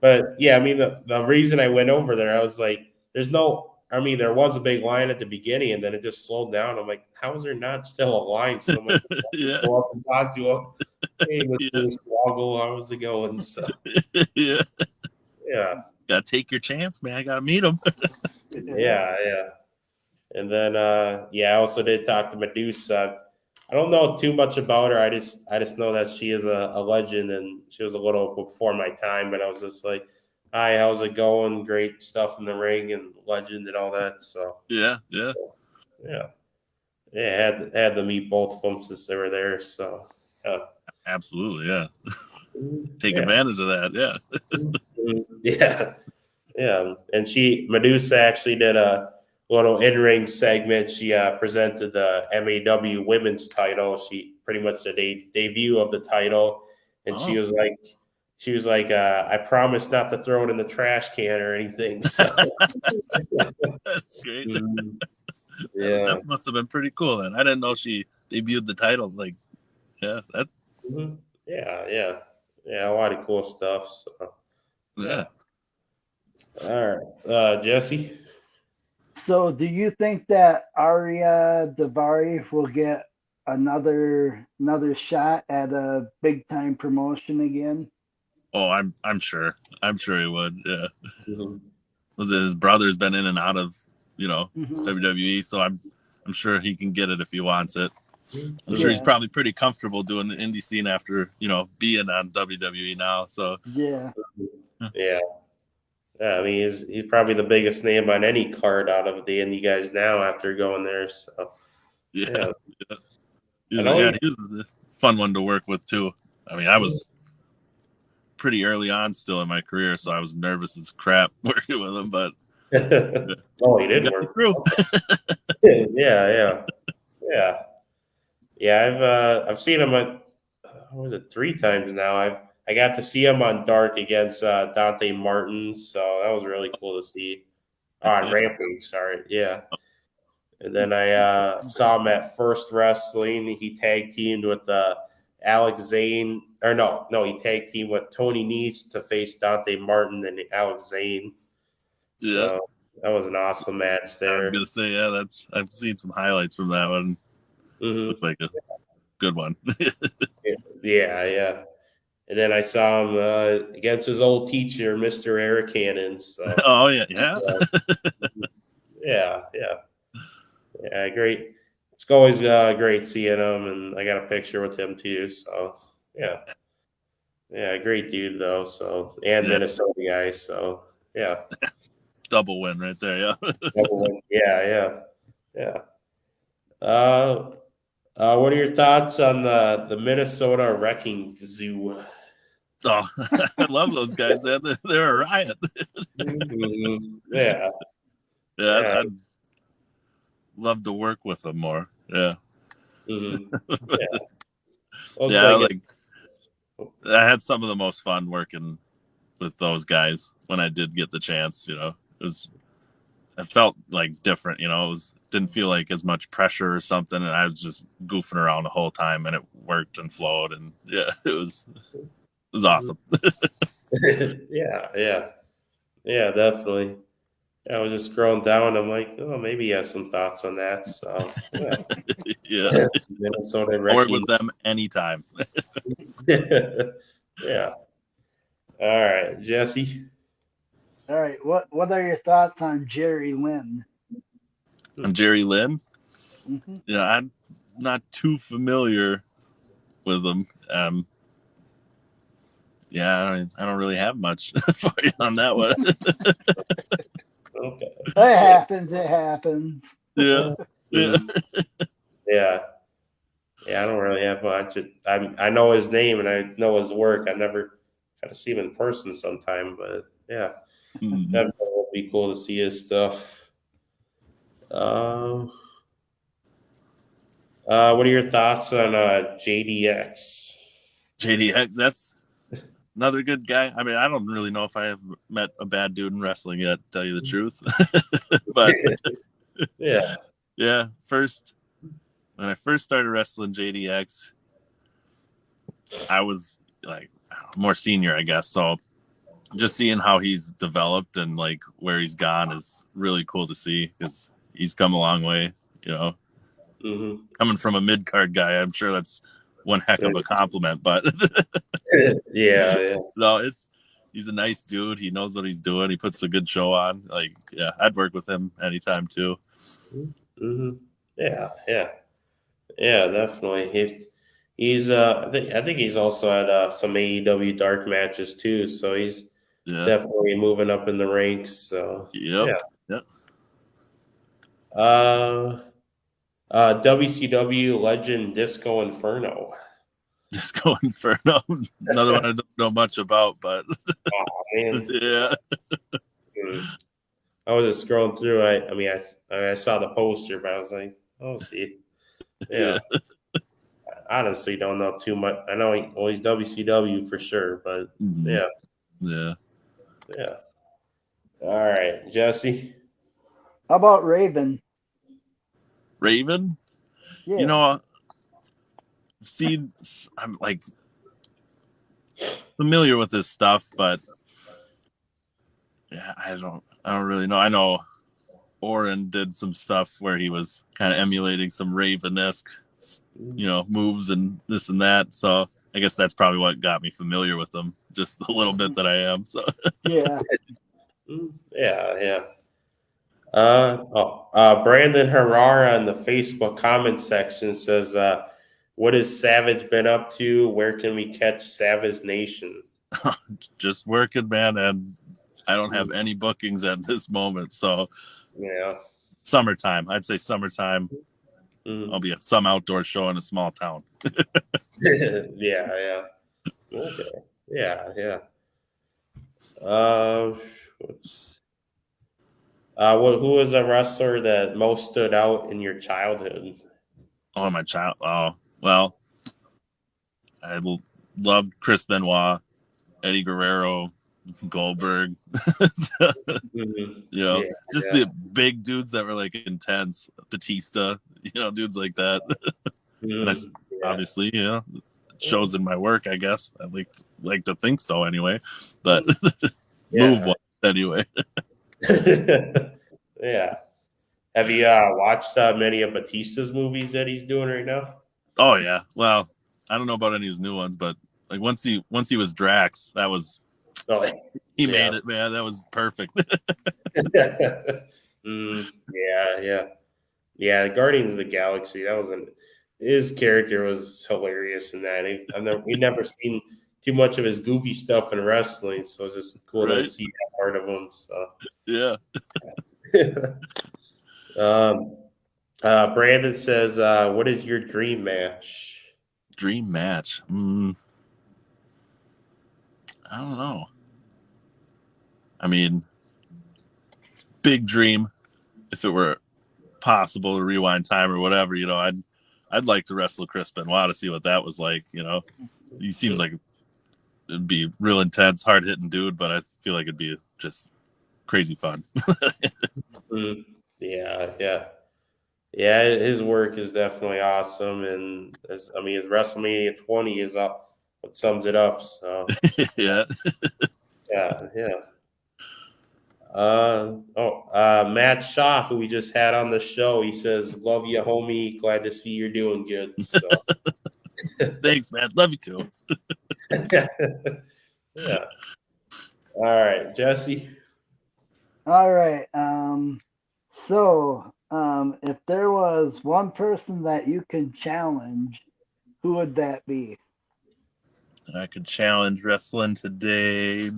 But yeah, I mean, the reason I went over there, I was like, there was a big line at the beginning, and then it just slowed down. I'm like, how is there not still a line? So I'm like, Yeah. go up and talk to him. Hey, Yeah. Mr. Swoggle, how's it going? So Yeah. yeah, Gotta take your chance, man. I gotta meet him. yeah. And then I also did talk to Medusa. I don't know too much about her. I just know that she is a legend, and she was a little before my time. But I was just like, "Hi, how's it going? Great stuff in the ring and legend and all that." So Yeah. Had to meet both of them since they were there. So Absolutely. Yeah. Take yeah. advantage of that. Yeah. Yeah. And Medusa actually did a little in-ring segment. She presented the MAW women's title. She pretty much did a debut of the title, and she was like, I promise not to throw it in the trash can or anything. So That's great. yeah, That must have been pretty cool then. I didn't know she debuted the title. Like, yeah, that. Yeah, a lot of cool stuff. So Yeah. all right, Jesse. So, do you think that Arya Davari will get another shot at a big time promotion again? Oh, I'm sure. I'm sure he would. Yeah. Mm-hmm. Was it his brother's been in and out of Mhm. WWE, so I'm sure he can get it if he wants it. I'm sure Yeah. he's probably pretty comfortable doing the indie scene after being on WWE now. So Yeah. Yeah. I mean, he's probably the biggest name on any card out of the indie guys now after going there. So yeah. He I was, know he was a fun one to work with too. I mean, I was pretty early on still in my career, so I was nervous as crap working with him, but oh, he did work through. yeah. I've seen him at what was it 3 times now. I got to see him on Dark against Dante Martin, so that was really cool to see. On Rampage, sorry, yeah. And then I saw him at First Wrestling. He tag teamed with Alex Zane, or no, he tag teamed with Tony Nese to face Dante Martin and Alex Zane. Yeah. So that was an awesome match there. I was gonna say, yeah, I've seen some highlights from that one. Looked like a good one. yeah. And then I saw him against his old teacher, Mr. Eric Cannon. So oh yeah. Yeah, great. It's always great seeing him, and I got a picture with him too. So yeah, great dude though. So Minnesota guy. So yeah, double win right there. Yeah, yeah. What are your thoughts on the Minnesota Wrecking Zoo? Oh, I love those guys, man. They're a riot. Yeah. I'd love to work with them more. Yeah. Like I had some of the most fun working with those guys when I did get the chance. I felt like different. Didn't feel like as much pressure or something, and I was just goofing around the whole time, and it worked and flowed, and it was awesome. Yeah, definitely. I was just scrolling down. I'm like, oh, maybe he has some thoughts on that. So, yeah. Minnesota I'll work with them anytime. Yeah. All right, Jesse. All right, what are your thoughts on Jerry Lynn? I'm Jerry Lynn. Mm-hmm. Yeah, I'm not too familiar with him. Yeah, I don't really have much for you on that one. Okay. It happens. It happens. Yeah, yeah, Mhm. Yeah. Yeah, I don't really have much. I know his name and I know his work. I never got to see him in person sometime, but yeah, Mhm. definitely would be cool to see his stuff. Um, what are your thoughts on JDX? JDX. That's another good guy. I mean, I don't really know if I have met a bad dude in wrestling yet, to tell you the truth. But Yeah. yeah, when I first started wrestling JDX, I was like more senior, I guess. So just seeing how he's developed and like where he's gone is really cool to see because he's come a long way. You know, Hmm. coming from a mid card guy, I'm sure that's one heck of a compliment. But Yeah. Yeah. no, he's a nice dude. He knows what he's doing. He puts a good show on. Like, yeah, I'd work with him anytime too. Hmm. Yeah. Yeah. Yeah. Definitely. He's I think he's also at some AEW dark matches too. So he's Yeah. definitely moving up in the ranks. So Yep. yeah. Yep. Uh, WCW legend Disco Inferno. Disco Inferno. Another one I don't know much about, but Oh man. yeah. Hmm. I was just scrolling through. I mean, I saw the poster, but I was like, oh, see, yeah. Yeah. I honestly don't know too much. I know he's WCW for sure, but Mhm. yeah, Yeah. yeah. All right, Jesse. How about Raven? Raven. You Yeah. know, I've seen. I'm like familiar with this stuff, but yeah, I don't really know. I know Oren did some stuff where he was kind of emulating some Raven-esque, moves and this and that. So I guess that's probably what got me familiar with them, just a little bit that I am. So Yeah. Yeah, yeah. Brandon Herrera in the Facebook comment section says, "What has Savage been up to? Where can we catch Savage Nation?" just working, man, and I don't have any bookings at this moment. So Yeah. summertime, I'd say summertime. Mm. I'll be at some outdoor show in a small town. Yeah, yeah. Okay. Yeah, yeah. Uh, what's who was a wrestler that most stood out in your childhood? Oh, my child. Oh, well, loved Chris Benoit, Eddie Guerrero, Goldberg. Mhm. You know, Yeah, just yeah. the big dudes that were like intense. Batista, dudes like that. And I Mhm. Yeah. obviously, it shows in my work. I guess I like to think so anyway. But move Yeah. one anyway. Yeah. Have you watched many of Batista's movies that he's doing right now? Oh yeah. Well, I don't know about any of his new ones, but like once he was Drax, that was Oh, he yeah. made it, man. That was perfect. Yeah, yeah. Yeah, Guardians of the Galaxy. His character was hilarious in that. We never seen too much of his goofy stuff in wrestling, so it's just cool to Right? see that part of him. So, Yeah. um, Brandon says, "What is your dream match?" Dream match. I don't know. I mean, big dream. If it were possible to rewind time or whatever, I'd like to wrestle Chris Benoit to see what that was like. He seems like it'd be real intense, hard hitting dude, but I feel like it'd be just crazy fun. Mm, yeah, yeah, yeah. His work is definitely awesome, and his WrestleMania 20 is up. What sums it up? So, Yeah. yeah, yeah. Matt Shaw, who we just had on the show, he says, "Love you, homie. Glad to see you're doing good." So, Thanks, man. Love you too. Yeah. All right, Jesse. All right. If there was one person that you could challenge, who would that be? I could challenge wrestling today.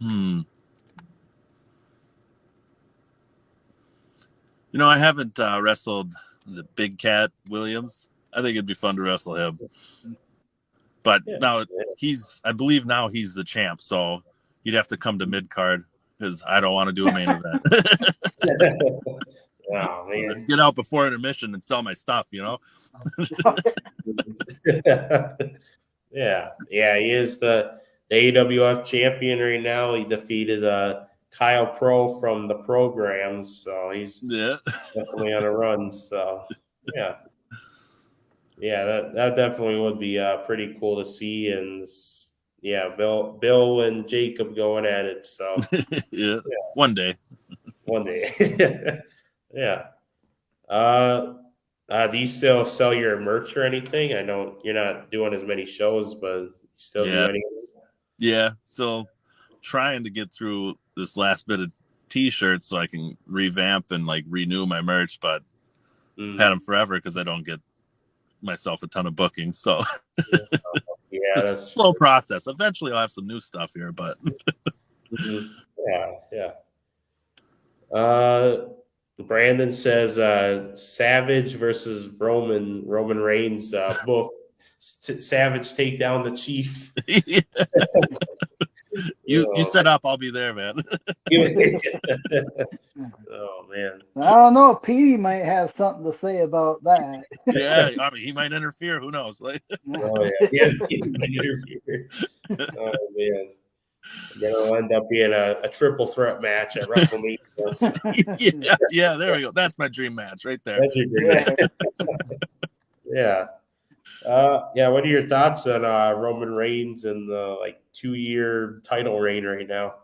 I haven't wrestled. Is it Big Cat Williams? I think it'd be fun to wrestle him. But Yeah. now I believe now he's the champ, so you'd have to come to mid card because I don't want to do a main event. Oh man. Get out before intermission and sell my stuff, Yeah. Yeah, he is the AWF champion right now. He defeated Kyle Pro from the programs, so he's definitely on a run. So yeah. Yeah, that definitely would be pretty cool to see, and yeah, Bill and Jacob going at it. So yeah, one day. Yeah. Do you still sell your merch or anything? I know you're not doing as many shows, but you still do anything? Yeah, still trying to get through this last bit of T-shirts so I can revamp and like renew my merch, but had them forever because I don't get myself a ton of bookings. So yeah, it's a that's slow process. Eventually, I'll have some new stuff here, but yeah. Brandon says Savage versus Roman Reigns book. Savage take down the Chief. You set up, I'll be there, man. Oh man. I don't know. Petey might have something to say about that. Yeah, I mean, he might interfere. Who knows? Like, Oh yeah, he might interfere. Oh man. It'll end up being a triple threat match at WrestleMania. yeah, there we go. That's my dream match right there. That's your dream match. Yeah. Yeah. What are your thoughts on Roman Reigns and the 2-year title reign right now?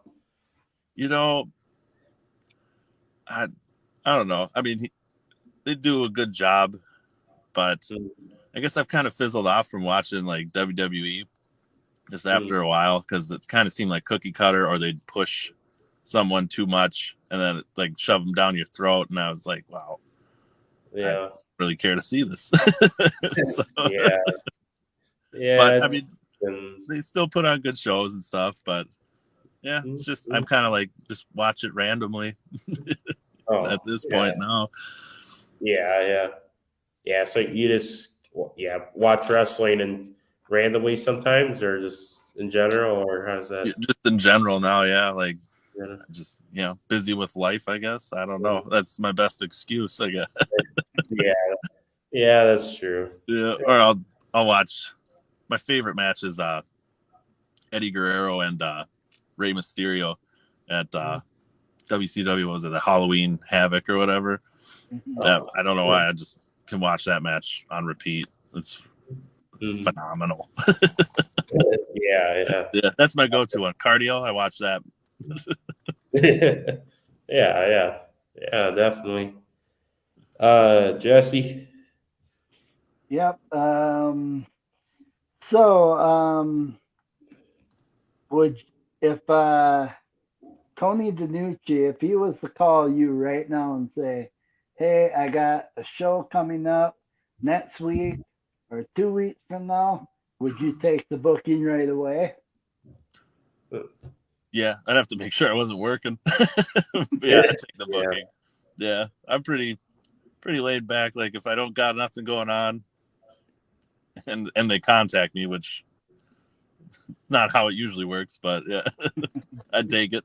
I don't know. I mean, they do a good job, but I guess I've kind of fizzled off from watching like WWE just after a while because it kind of seemed like cookie cutter, or they'd push someone too much and then like shove them down your throat, and I was like, wow, Yeah, I don't really care to see this. So, yeah. But I mean, they still put on good shows and stuff, but yeah, it's just I'm kind of like just watch it randomly at this point now. Yeah. So you just watch wrestling and randomly sometimes, or just in general, or how's that? Just in general now, yeah. Like just busy with life, I guess. I don't know. That's my best excuse, I guess. Yeah, that's true. Yeah, or I'll watch. My favorite match is Eddie Guerrero and Rey Mysterio at WCW. Was it the Halloween Havoc or whatever? I don't know why. I just can watch that match on repeat. It's phenomenal. Yeah, that's my go-to one. Cardio. I watch that. yeah, definitely. Jesse. Yep. Would if Tony DiNucci, if he was to call you right now and say, "Hey, I got a show coming up next week or 2 weeks from now," would you take the booking right away? Yeah, I'd have to make sure I wasn't working. Yeah, I'd take the booking. Yeah, I'm pretty laid back. Like if I don't got nothing going on, and they contact me, which is not how it usually works, but yeah, I'd take it.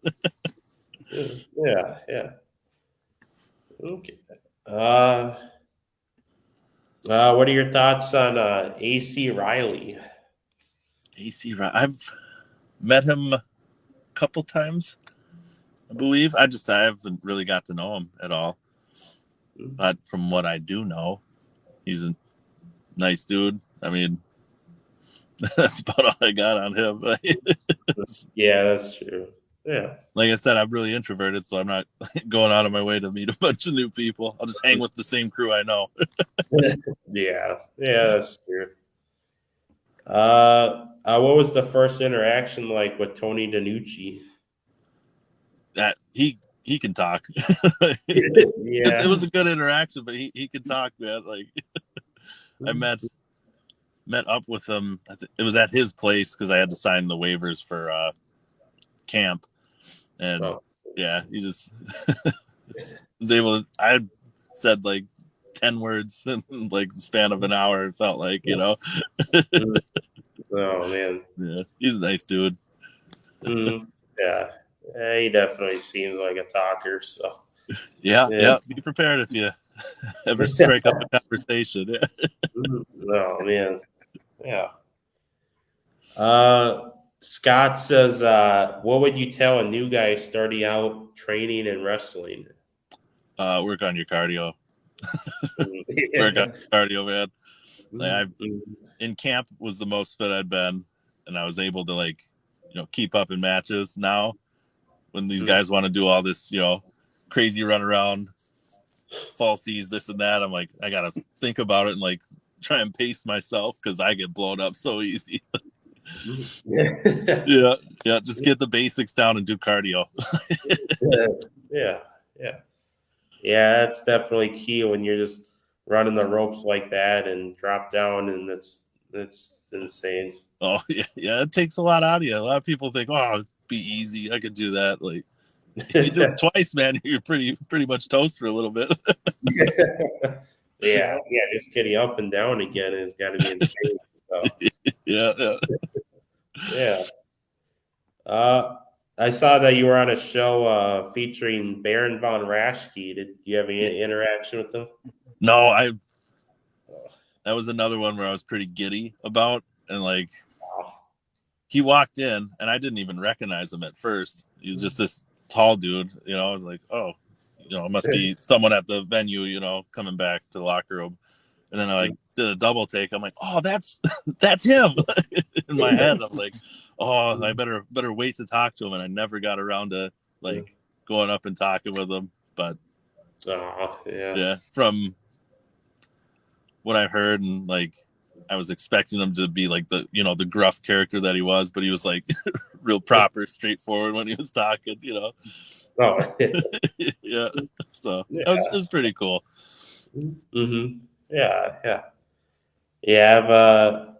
Yeah. Okay. What are your thoughts on AC Riley? AC Riley, I've met him a couple times, I believe. I haven't really got to know him at all. But from what I do know, he's a nice dude. I mean, that's about all I got on him. Yeah, that's true. Yeah. Like I said, I'm really introverted, so I'm not going out of my way to meet a bunch of new people. I'll just hang with the same crew I know. Yeah. Yeah, that's true. What was the first interaction like with Tony DiNucci? That he can talk. Yeah. It was a good interaction, but he can talk, man. Like I met up with him. It was at his place because I had to sign the waivers for camp, and Oh. yeah, he just was able to. I said like 10 words in like the span of an hour. It felt like, you know. Oh man. Yeah, he's a nice dude. Mm, yeah. Yeah, he definitely seems like a talker. So Yeah. Be prepared if you ever strike up a conversation. Yeah. Oh man. Yeah. Scott says, what would you tell a new guy starting out training and wrestling? Work on your cardio. Work on Yeah. cardio, man. Like Mhm. in camp was the most fit I'd been, and I was able to like, keep up in matches. Now, when these guys want to do all this, crazy run around, falsies, this and that, I'm like, I gotta think about it and like try and pace myself because I get blown up so easy. Yeah. Just get the basics down and do cardio. Yeah. Yeah. Yeah, that's definitely key when you're just running the ropes like that and drop down, and that's insane. Oh yeah. It takes a lot out of you. A lot of people think, oh, it'd be easy. I could do that. Like if you do it twice, man, you're pretty much toast for a little bit. Yeah, just getting up and down again has got to be insane. So Yeah. yeah. I saw that you were on a show featuring Baron von Raschke. Did you have any interaction with them? No, that was another one where I was pretty giddy about, and like he walked in and I didn't even recognize him at first. He was just this tall dude, I was like, oh, it must be someone at the venue, coming back to the locker room. And then I like did a double take. I'm like, oh, that's him. In my head, I'm like, oh, I better wait to talk to him. And I never got around to like going up and talking with him. But yeah, from what I heard, and like I was expecting him to be like the the gruff character that he was, but he was like real proper, straightforward when he was talking. Oh, Yeah. So it was pretty cool. Mm-hmm. Yeah.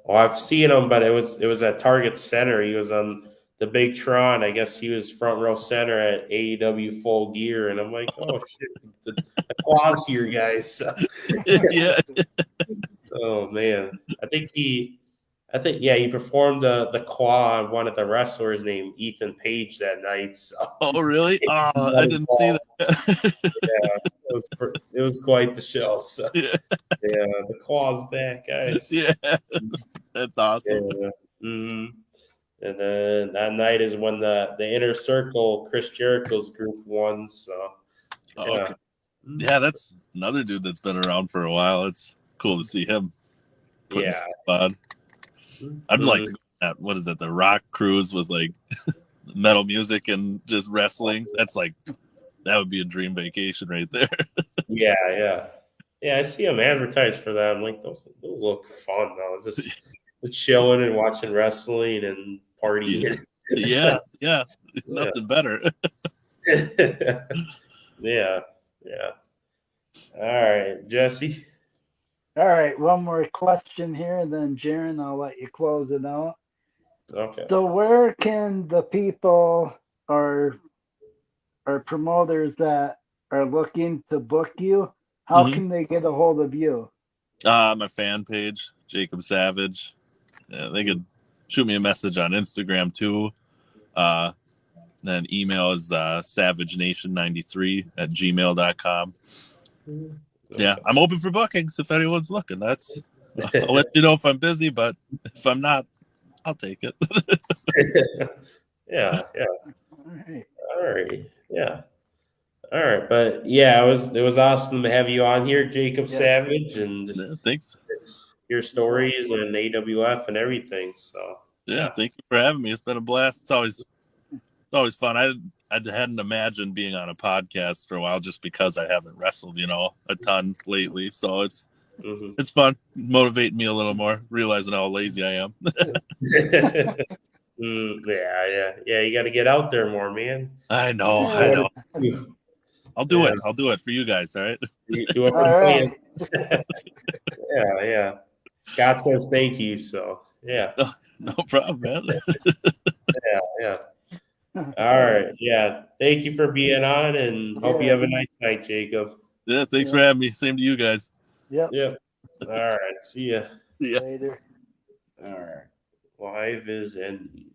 I've seen him, but it was at Target Center. He was on the big Tron. I guess he was front row center at AEW Full Gear, and I'm like, oh shit, the applause here, guys. Yeah. Oh man, he performed the claw on one of the wrestlers named Ethan Page that night. So Oh really? Oh, I didn't see that. it was quite the show. So Yeah. the claw's back, guys. Yeah. That's awesome. Yeah. Mm-hmm. And then that night is when the Inner Circle, Chris Jericho's group won. So Okay. Yeah, that's another dude that's been around for a while. It's cool to see him putting stuff on. I'd like to go on that. What is that? The rock cruise with like metal music and just wrestling. That's like that would be a dream vacation right there. Yeah. I see them advertised for that. I'm like, those look fun though. Just chilling and watching wrestling and partying. Yeah. Nothing better. Yeah. All right, Jesse. All right, one more question here, and then Jeryn, I'll let you close it out. Okay. So where can the people or promoters that are looking to book you, how can they get a hold of you? My fan page, Jacob Savage. Yeah, they could shoot me a message on Instagram too. Then email is savagenation93@gmail.com. Yeah, I'm open for bookings if anyone's looking. I'll let you know if I'm busy, but if I'm not, I'll take it. Yeah. All right. Yeah. All right, but yeah, it was awesome to have you on here, Jacob Savage, and just thanks. Your stories and AWF and everything. So yeah, thank you for having me. It's been a blast. It's always fun. I hadn't imagined being on a podcast for a while just because I haven't wrestled, a ton lately. So it's fun, motivating me a little more, realizing how lazy I am. Yeah. You got to get out there more, man. I know. I'll do it. I'll do it for you guys. All right. You do it All for right. Yeah. Scott says thank you. So yeah. No problem, man. Yeah. All right. Yeah. Thank you for being on, and hope you have a nice night, Jacob. Yeah. Thanks for having me. Same to you guys. Yep. All right. See ya. Yeah. Later. All right. Live is ending.